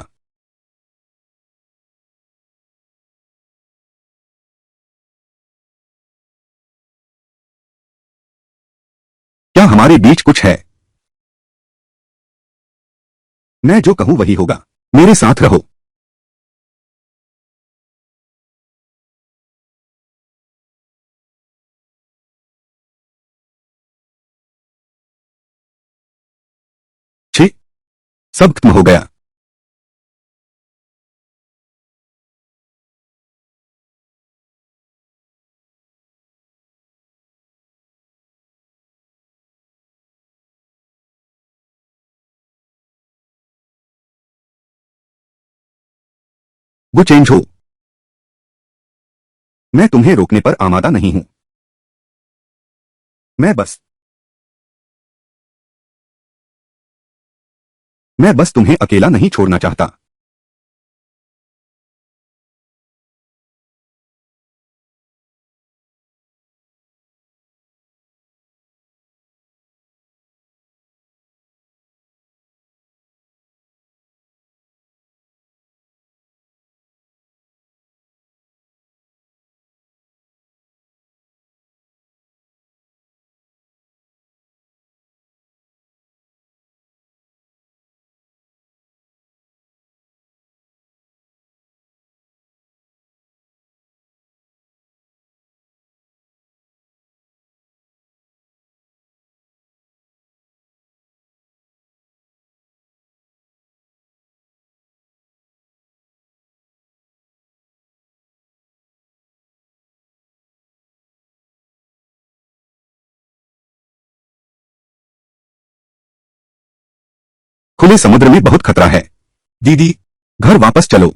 क्या हमारे बीच कुछ है? मैं जो कहूं वही होगा। मेरे साथ रहो। सब खत्म हो गया। वो चेंज हो। मैं तुम्हें रोकने पर आमादा नहीं हूं। मैं बस तुम्हें अकेला नहीं छोड़ना चाहता। खुले समुद्र में बहुत खतरा है। दीदी, घर वापस चलो।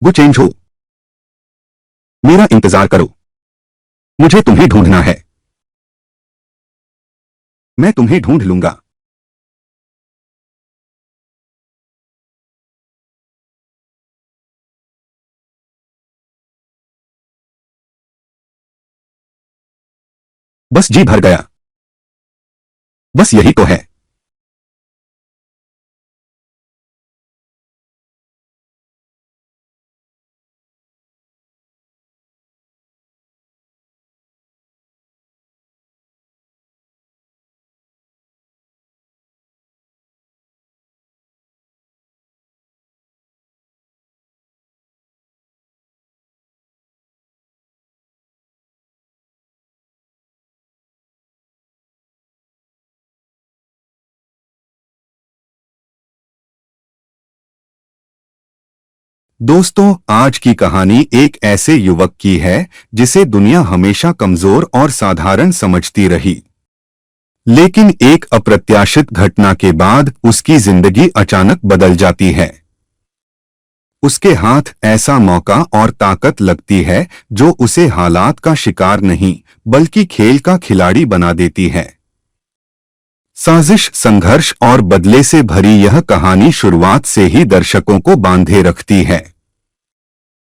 वो चेंज हो। मेरा इंतजार करो। मुझे तुम्हें ढूंढना है। मैं तुम्हें ढूंढ लूंगा। बस जी भर गया। बस यही तो है। दोस्तों, आज की कहानी एक ऐसे युवक की है जिसे दुनिया हमेशा कमजोर और साधारण समझती रही। लेकिन एक अप्रत्याशित घटना के बाद उसकी जिंदगी अचानक बदल जाती है। उसके हाथ ऐसा मौका और ताकत लगती है जो उसे हालात का शिकार नहीं बल्कि खेल का खिलाड़ी बना देती है। साजिश, संघर्ष और बदले से भरी यह कहानी शुरुआत से ही दर्शकों को बांधे रखती है।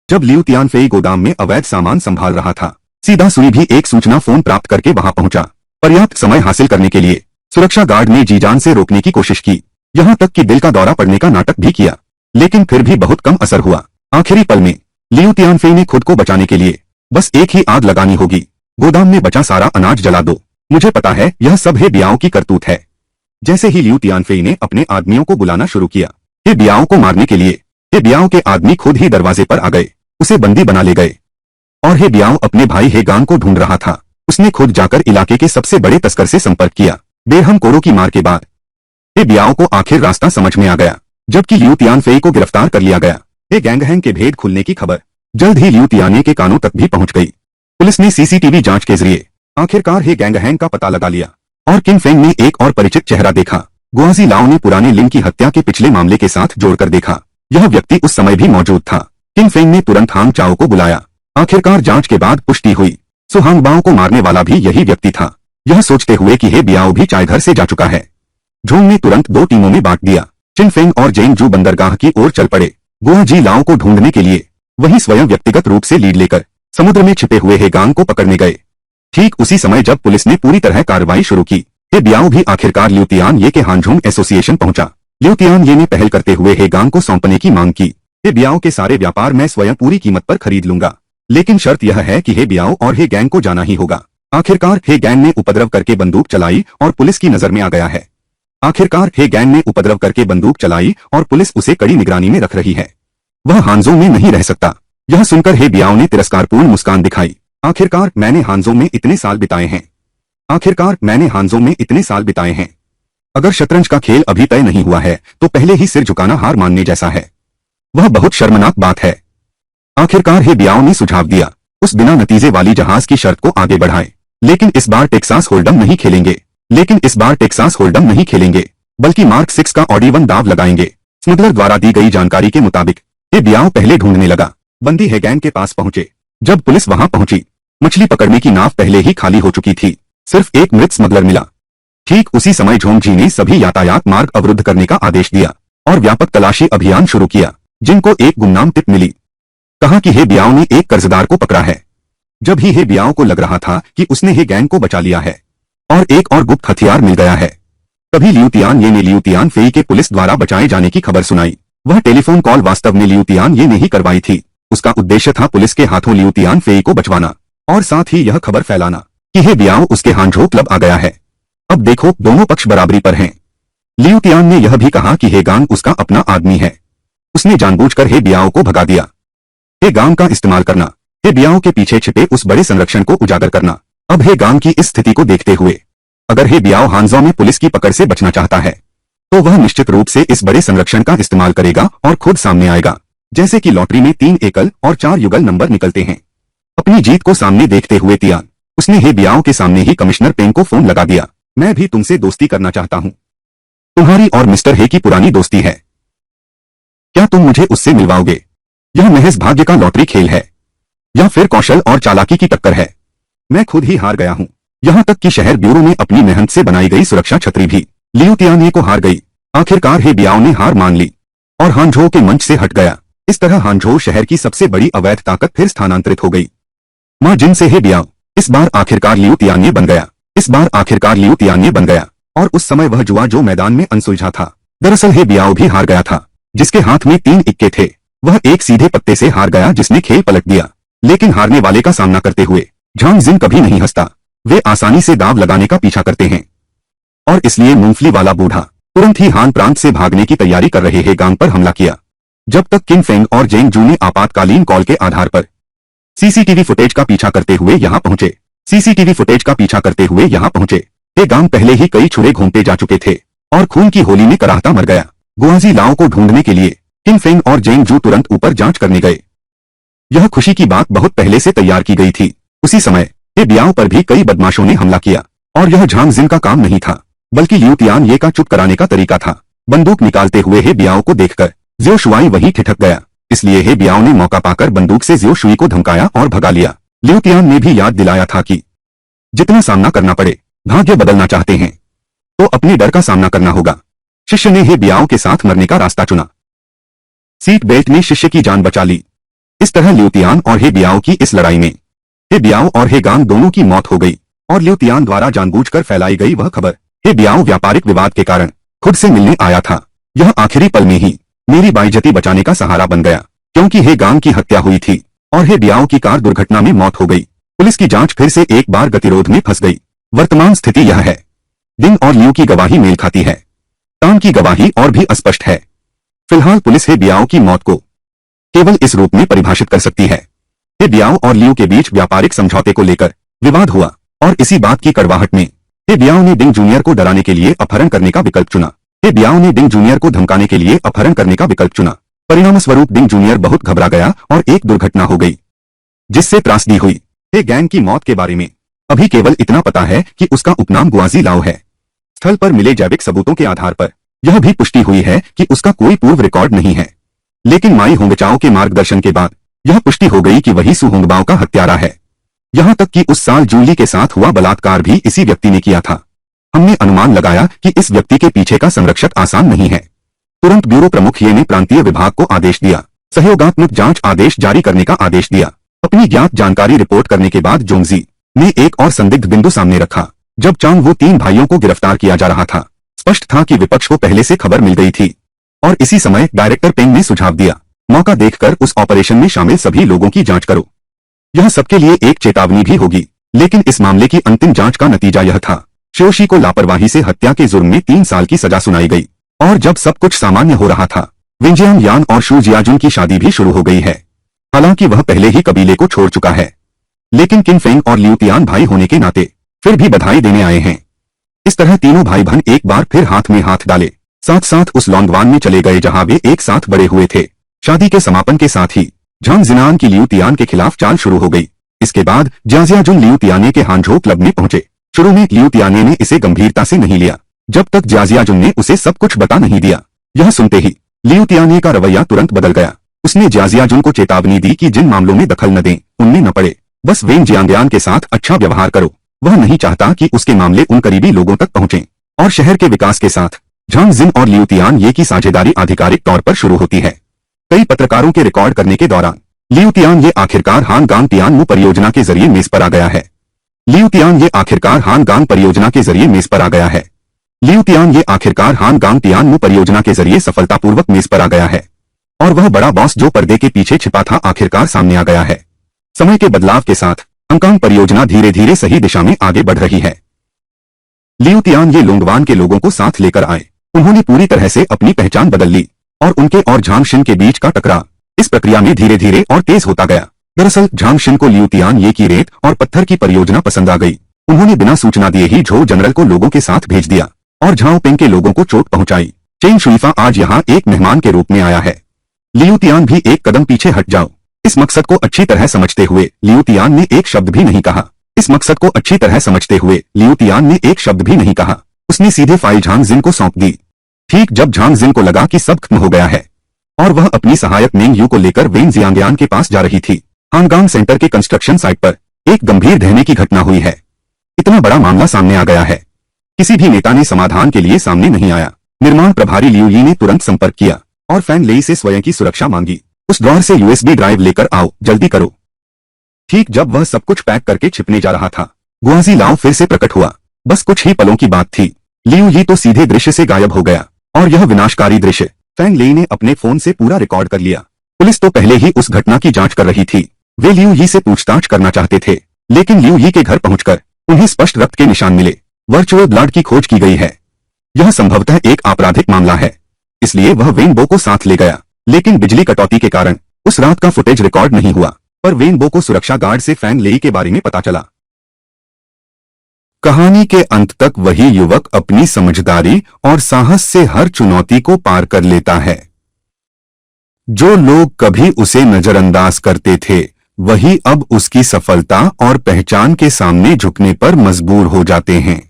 जब लियू तियानफेई गोदाम में अवैध सामान संभाल रहा था, सीधा सुई भी एक सूचना फोन प्राप्त करके वहां पहुंचा। पर्याप्त समय हासिल करने के लिए सुरक्षा गार्ड ने जी जान से रोकने की कोशिश की, यहां तक कि दिल का दौरा पड़ने का नाटक भी किया, लेकिन फिर भी बहुत कम असर हुआ। आखिरी पल में लियू तियानफेई ने खुद को बचाने के लिए बस एक ही आग लगानी होगी। गोदाम में बचा सारा अनाज जला दो। मुझे पता है यह सब हे बियाओं की करतूत है। जैसे ही लियू तियानफेई ने अपने आदमियों को बुलाना शुरू किया, हे बियाओं को मारने के लिए, हे बियाओं के आदमी खुद ही दरवाजे पर आ गए, उसे बंदी बना ले गए। और हे बियाओ अपने भाई हेगान को ढूंढ रहा था। उसने खुद जाकर इलाके के सबसे बड़े तस्कर से संपर्क किया। बेरहम कोरों की मार के बाद हे बियाओ को आखिर रास्ता समझ में आ गया, जबकि लियू तियानफेई को गिरफ्तार कर लिया गया। हे गैंगहैंग के भेद खुलने की खबर जल्द ही लियू तियाने के कानों तक भी पहुंच गई। पुलिस ने सीसीटीवी जांच के जरिए आखिरकार हे गैंगहैंग का पता लगा लिया और किन फेंग ने एक और परिचित चेहरा देखा। गुआजी लाओ ने पुराने लिंग की हत्या के पिछले मामले के साथ जोड़कर देखा। यह व्यक्ति उस समय भी मौजूद था किन फेंग ने तुरंत हांग चाओ को बुलाया। आखिरकार जांच के बाद पुष्टि हुई, सो हांग बाओ को मारने वाला भी यही व्यक्ति था। यह सोचते हुए कि हे बियाओ भी चाय घर से जा चुका है, झोंग ने तुरंत दो टीमों में बांट दिया। चिन फेंग और जेंग जू बंदरगाह की ओर चल पड़े, गुआ जी लाओ को ढूंढने के लिए। वहीं स्वयं व्यक्तिगत रूप से लीड लेकर समुद्र में छिपे हुए हे गांग को पकड़ने गए। ठीक उसी समय जब पुलिस ने पूरी तरह कार्रवाई शुरू की, हे बियाओ भी आखिरकार लिu तियान ये के हानझोंग एसोसिएशन पहुंचा। लिu तियान ये ने पहल करते हुए हे गांग को सौंपने की मांग की। हे बियाओ के सारे व्यापार मैं स्वयं पूरी कीमत पर खरीद लूंगा, लेकिन शर्त यह है कि हे बियाओ और हे गैंग को जाना ही होगा। आखिरकार हे गैंग ने उपद्रव करके बंदूक चलाई और पुलिस की नजर में आ गया है। आखिरकार हे गैंग ने उपद्रव करके बंदूक चलाई और पुलिस उसे कड़ी निगरानी में रख रही है। वह हानजोंग में नहीं रह सकता। यह सुनकर हे बियाओ ने तिरस्कारपूर्ण मुस्कान दिखाई। आखिरकार मैंने हानजोंग में इतने साल बिताए हैं, आखिरकार मैंने हानजोंग में इतने साल बिताए हैं। अगर शतरंज का खेल अभी तय नहीं हुआ है तो पहले ही सिर झुकाना हार मानने जैसा है। वह बहुत शर्मनाक बात है। आखिरकार हे बियाओ ने सुझाव दिया, उस बिना नतीजे वाली जहाज की शर्त को आगे बढ़ाएं, लेकिन इस बार टेक्सास होल्डम नहीं खेलेंगे, लेकिन इस बार टेक्सास होल्डम नहीं खेलेंगे, बल्कि मार्क 6 का ऑडी 1 दाव लगाएंगे। स्मगलर द्वारा दी गई जानकारी के मुताबिक हे बियाओ पहले ढूंढने लगा। बंदी हे गैंग के पास पहुंचे। जब पुलिस वहां पहुंची, मछली पकड़ने की नाव पहले ही खाली हो चुकी थी, सिर्फ एक मृत स्मगलर मिला। ठीक उसी समय झोंग जी ने सभी यातायात मार्ग अवरुद्ध करने का आदेश दिया और व्यापक तलाशी अभियान शुरू किया। जिनको एक गुमनाम टिप मिली, कहा कि हे बियाओ ने एक कर्जदार को पकड़ा है। जब ही हे बियाओ को लग रहा था कि उसने हे गैंग को बचा लिया है और एक और गुप्त हथियार मिल गया है, तभी लिu तियान ये ने लिu तियान फेई के पुलिस द्वारा बचाए जाने की खबर सुनाई। वह टेलीफोन कॉल वास्तव में लिu तियान ये ने ही करवाई थी। उसका उद्देश्य था पुलिस के हाथों लिu तियान फेई को बचवाना और साथ ही यह खबर फैलाना कि हे बियाओ उसके हानझो क्लब आ गया है। अब देखो दोनों पक्ष बराबरी पर हैं। लिu तियान ने यह भी कहा कि हे गांग उसका अपना आदमी है। उसने जानबूझकर हे बियाओ को भगा दिया। हे गांग का इस्तेमाल करना, हे बियाओ के पीछे छिपे उस बड़े संरक्षण को उजागर करना। अब हे गांग की इस स्थिति को देखते हुए अगर हे बियाओ हानजो में पुलिस की पकड़ से बचना चाहता है तो वह निश्चित रूप से इस बड़े संरक्षण का इस्तेमाल करेगा और खुद सामने आएगा। जैसे कि लॉटरी में 3 एकल और 4 युगल नंबर निकलते हैं। अपनी जीत को सामने देखते हुए तियान उसने हे बियाओ के सामने ही कमिश्नर पेंग को फोन लगा दिया। मैं भी तुमसे दोस्ती करना चाहता हूं। तुम्हारी और मिस्टर हे की पुरानी दोस्ती है, क्या तुम मुझे उससे मिलवाओगे? यह महज भाग्य का लॉटरी खेल है या फिर कौशल और चालाकी की टक्कर है? मैं खुद ही हार गया हूं। यहां तक कि शहर ब्यूरो में अपनी मेहनत से बनाई गई सुरक्षा छतरी भी लिu तियान ये को हार गई। आखिरकार हे बियाओ ने हार मान ली और हानझो के मंच से हट गया। इस तरह हानझो शहर की सबसे बड़ी अवैध ताकत फिर स्थानांतरित हो गई। मां जिन से हे बियाओ इस बार आखिरकार लिu तियान ये बन गया। इस बार आखिरकार लिu तियान ये बन गया और उस समय वह जुआ जो मैदान में अनसुलझा था। दरअसल हे बियाओ भी हार गया था। जिसके हाथ में 3 इक्के थे वह एक सीधे पत्ते से हार गया जिसने खेल पलट दिया। लेकिन हारने वाले का सामना करते हुए झांग जिन कभी नहीं हंसता। वे आसानी से दाव लगाने का पीछा करते हैं और इसलिए मूंगफली वाला बूढ़ा तुरंत ही हान प्रांत से भागने की तैयारी कर रहे हे गांग पर हमला किया। जब तक किन फेंग और जेंग जू ने आपातकालीन कॉल के आधार पर सीसीटीवी फुटेज का पीछा करते हुए यहां पहुंचे। सीसीटीवी फुटेज का पीछा करते हुए यहां पहुंचे। हे गांग पहले ही कई छुड़े घूमते जा चुके थे और खून की होली में कराहता मर गया। गुआजी लाओ को ढूंढने के लिए किन फेंग और जेंग जू तुरंत ऊपर जांच करने गए। यह खुशी की बात बहुत पहले से तैयार की गई थी। उसी समय हे बियाओ पर भी कई बदमाशों ने हमला किया और यह झांग जिन का काम नहीं था बल्कि लिu तियान ये का चुप कराने का तरीका था। बंदूक निकालते हुए हे बियाओ को देखकर ज़ियो शुआई वहीं ठिठक गया। इसलिए हे बियाओ ने मौका पाकर बंदूक से ज़ियो शुई को धमकाया और भगा लिया। लिu तियान ने भी याद दिलाया था कि जितना सामना करना पड़े, भाग्य बदलना चाहते हैं तो अपने डर का सामना करना होगा। शिष्य ने हे बियाओ के साथ मरने का रास्ता चुना। सीट बेल्ट ने शिष्य की जान बचा ली। इस तरह लिu तियान और हे बियाओ की इस लड़ाई में हे बियाओ और हे गांग दोनों की मौत हो गई और लिu तियान द्वारा जानबूझकर फैलाई गई वह खबर हे बियाओ व्यापारिक विवाद के कारण खुद से मिलने आया था। यह आखिरी पल में ही मेरी बाइज्जती बचाने का सहारा बन गया क्योंकि हे गांग की हत्या हुई थी और हे बियाओ की कार दुर्घटना में मौत हो गई। पुलिस की जांच फिर से एक बार गतिरोध में फंस गई। वर्तमान स्थिति यह है, डिंग और लिu की गवाही मेल खाती है, टांग की गवाही और भी अस्पष्ट है। फिलहाल पुलिस हे बियाओ की मौत को केवल इस रूप में परिभाषित कर सकती है। हे बियाओ और लिu के बीच व्यापारिक समझौते को लेकर विवाद हुआ और इसी बात की कड़वाहट में हे बियाओ ने डिंग जूनियर को डराने के लिए अपहरण करने का विकल्प चुना। हे बियाओ ने डिंग जूनियर को धमकाने के लिए अपहरण करने का विकल्प चुना। परिणामस्वरूप डिंग जूनियर बहुत घबरा गया और एक दुर्घटना हो गई जिससे त्रासदी हुई। हे गैंग की मौत के बारे में अभी केवल इतना पता है कि उसका उपनाम गुआजी लाओ है। स्थल पर मिले जैविक सबूतों के आधार पर यह भी पुष्टि हुई है कि उसका कोई पूर्व रिकॉर्ड नहीं है। लेकिन माई होंगचाओ के मार्गदर्शन के बाद यह पुष्टि हो गई कि वही सु होंगबाओ का हत्यारा है। यहाँ तक कि उस साल जूली के साथ हुआ बलात्कार भी इसी व्यक्ति ने किया था। हमने अनुमान लगाया कि इस व्यक्ति के पीछे का संरक्षक आसान नहीं है। तुरंत ब्यूरो प्रमुख ये ने प्रांतीय विभाग को आदेश दिया, सहयोगात्मक जांच आदेश जारी करने का आदेश दिया। अपनी ज्ञात जानकारी रिपोर्ट करने के बाद जोंगजी ने एक और संदिग्ध बिंदु सामने रखा। जब चांग वो 3 भाइयों को गिरफ्तार किया जा रहा था, स्पष्ट था कि विपक्ष को पहले से खबर मिल गई थी और इसी समय डायरेक्टर पेंग ने सुझाव दिया, मौका देखकर उस ऑपरेशन में शामिल सभी लोगों की जांच करो। यह सबके लिए एक चेतावनी भी होगी, लेकिन इस मामले की अंतिम जांच का नतीजा यह था, शोशी को लापरवाही से हत्या के जुर्म में 3 साल की सजा सुनाई गई। और जब सब कुछ सामान्य हो रहा था, विंजियांग यान और शू जियाजुन की शादी भी शुरू हो गई है। हालांकि वह पहले ही कबीले को छोड़ चुका है, लेकिन किन फेंग और लियू तियान भाई होने के नाते फिर भी बधाई देने आए हैं। इस तरह तीनों भाई बहन एक बार फिर हाथ में हाथ डाले साथ साथ उस लॉन्गवान में चले गए जहां वे एक साथ बड़े हुए थे। शादी के समापन के साथ ही झांग जिनान की लियू तियान के खिलाफ चाल शुरू हो गई। इसके बाद जियाजियाजुन लियू तियाने के हांझो क्लब में पहुंचे। शुरू में लियू तियाने ने इसे गंभीरता से नहीं लिया, जब तक जियाजियाजुन ने उसे सब कुछ बता नहीं दिया। यह सुनते ही लियू तियाने का रवैया तुरंत बदल गया। उसने जियाजियाजुन को चेतावनी दी कि जिन मामलों में दखल न दें, उनमें न पड़े। बस वेन जियांगयान के साथ अच्छा व्यवहार करो। वह नहीं चाहता कि उसके मामले उन करीबी लोगों तक पहुंचें। और शहर के विकास के साथ झांग जिन और लियू तियान ये की साझेदारी आधिकारिक तौर पर शुरू होती है। कई पत्रकारों के रिकॉर्ड करने के दौरान लियू तियान ये आखिरकार हान गांग तियान परियोजना के जरिए मेज पर आ गया है। लियू तियान ये आखिरकार हान गांग परियोजना के जरिए मेज पर आ गया है। लियू तियान ये आखिरकार हान गांग तियान परियोजना के जरिए सफलतापूर्वक मेज पर आ गया है। और वह बड़ा बॉस जो पर्दे के पीछे छिपा था आखिरकार सामने आ गया है। समय के बदलाव के साथ हांगकांग परियोजना धीरे धीरे सही दिशा में आगे बढ़ रही है। लियू तियान ये लोंगवान के लोगों को साथ लेकर आए। उन्होंने पूरी तरह से अपनी पहचान बदल ली और उनके और झांग शिन के बीच का टकराव इस प्रक्रिया में धीरे धीरे और तेज होता गया। दरअसल झांग शिन को लियू तियान ये की रेत और पत्थर की परियोजना पसंद आ गई। उन्होंने बिना सूचना दिए ही झो जनरल को लोगों के साथ भेज दिया और झाओ पेंग के लोगों को चोट पहुंचाई। चेंग शुइफा आज यहाँ एक मेहमान के रूप में आया है। लियू तियान भी एक कदम पीछे हट जाओ। इस मकसद को अच्छी तरह समझते हुए लियू तियान ने एक शब्द भी नहीं कहा। इस मकसद को अच्छी तरह समझते हुए लियू तियान ने एक शब्द भी नहीं कहा। उसने सीधे फाइल झांग जिन को सौंप दी। ठीक जब झांग जिन को लगा कि सब खत्म हो गया है और वह अपनी सहायक मेंग यू को लेकर वेन जियांगयान के पास जा रही थी, हांगकांग सेंटर के कंस्ट्रक्शन साइट पर एक गंभीर ढहने की घटना हुई है। इतना बड़ा मामला सामने आ गया है, किसी भी नेता ने समाधान के लिए सामने नहीं आया। निर्माण प्रभारी लियू यी ने तुरंत संपर्क किया और फैंग लेई से स्वयं की सुरक्षा मांगी। उस ड्रॉर से यूएसबी ड्राइव लेकर आओ, जल्दी करो। ठीक जब वह सब कुछ पैक करके छिपने जा रहा था, गुआजी लाओ फिर से प्रकट हुआ। बस कुछ ही पलों की बात थी, लियू यी तो सीधे दृश्य से गायब हो गया और यह विनाशकारी दृश्य फैंग लेई ने अपने फोन से पूरा रिकॉर्ड कर लिया। पुलिस तो पहले ही उस घटना की जांच कर रही थी। वे लियू यी से पूछताछ करना चाहते थे, लेकिन लियू यी के घर पहुंचकर उन्हें स्पष्ट रक्त के निशान मिले। वर्चुअल ब्लड की खोज की गई है। यह संभवतः एक आपराधिक मामला है, इसलिए वह वेन बो को साथ ले गया। लेकिन बिजली कटौती के कारण उस रात का फुटेज रिकॉर्ड नहीं हुआ, पर वेन बो को सुरक्षा गार्ड से फैंग लेई के बारे में पता चला। कहानी के अंत तक वही युवक अपनी समझदारी और साहस से हर चुनौती को पार कर लेता है। जो लोग कभी उसे नजरअंदाज करते थे, वही अब उसकी सफलता और पहचान के सामने झुकने पर मजबूर हो जाते हैं।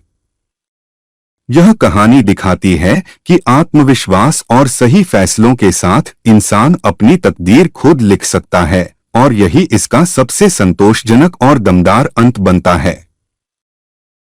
यह कहानी दिखाती है कि आत्मविश्वास और सही फैसलों के साथ इंसान अपनी तकदीर खुद लिख सकता है और यही इसका सबसे संतोषजनक और दमदार अंत बनता है।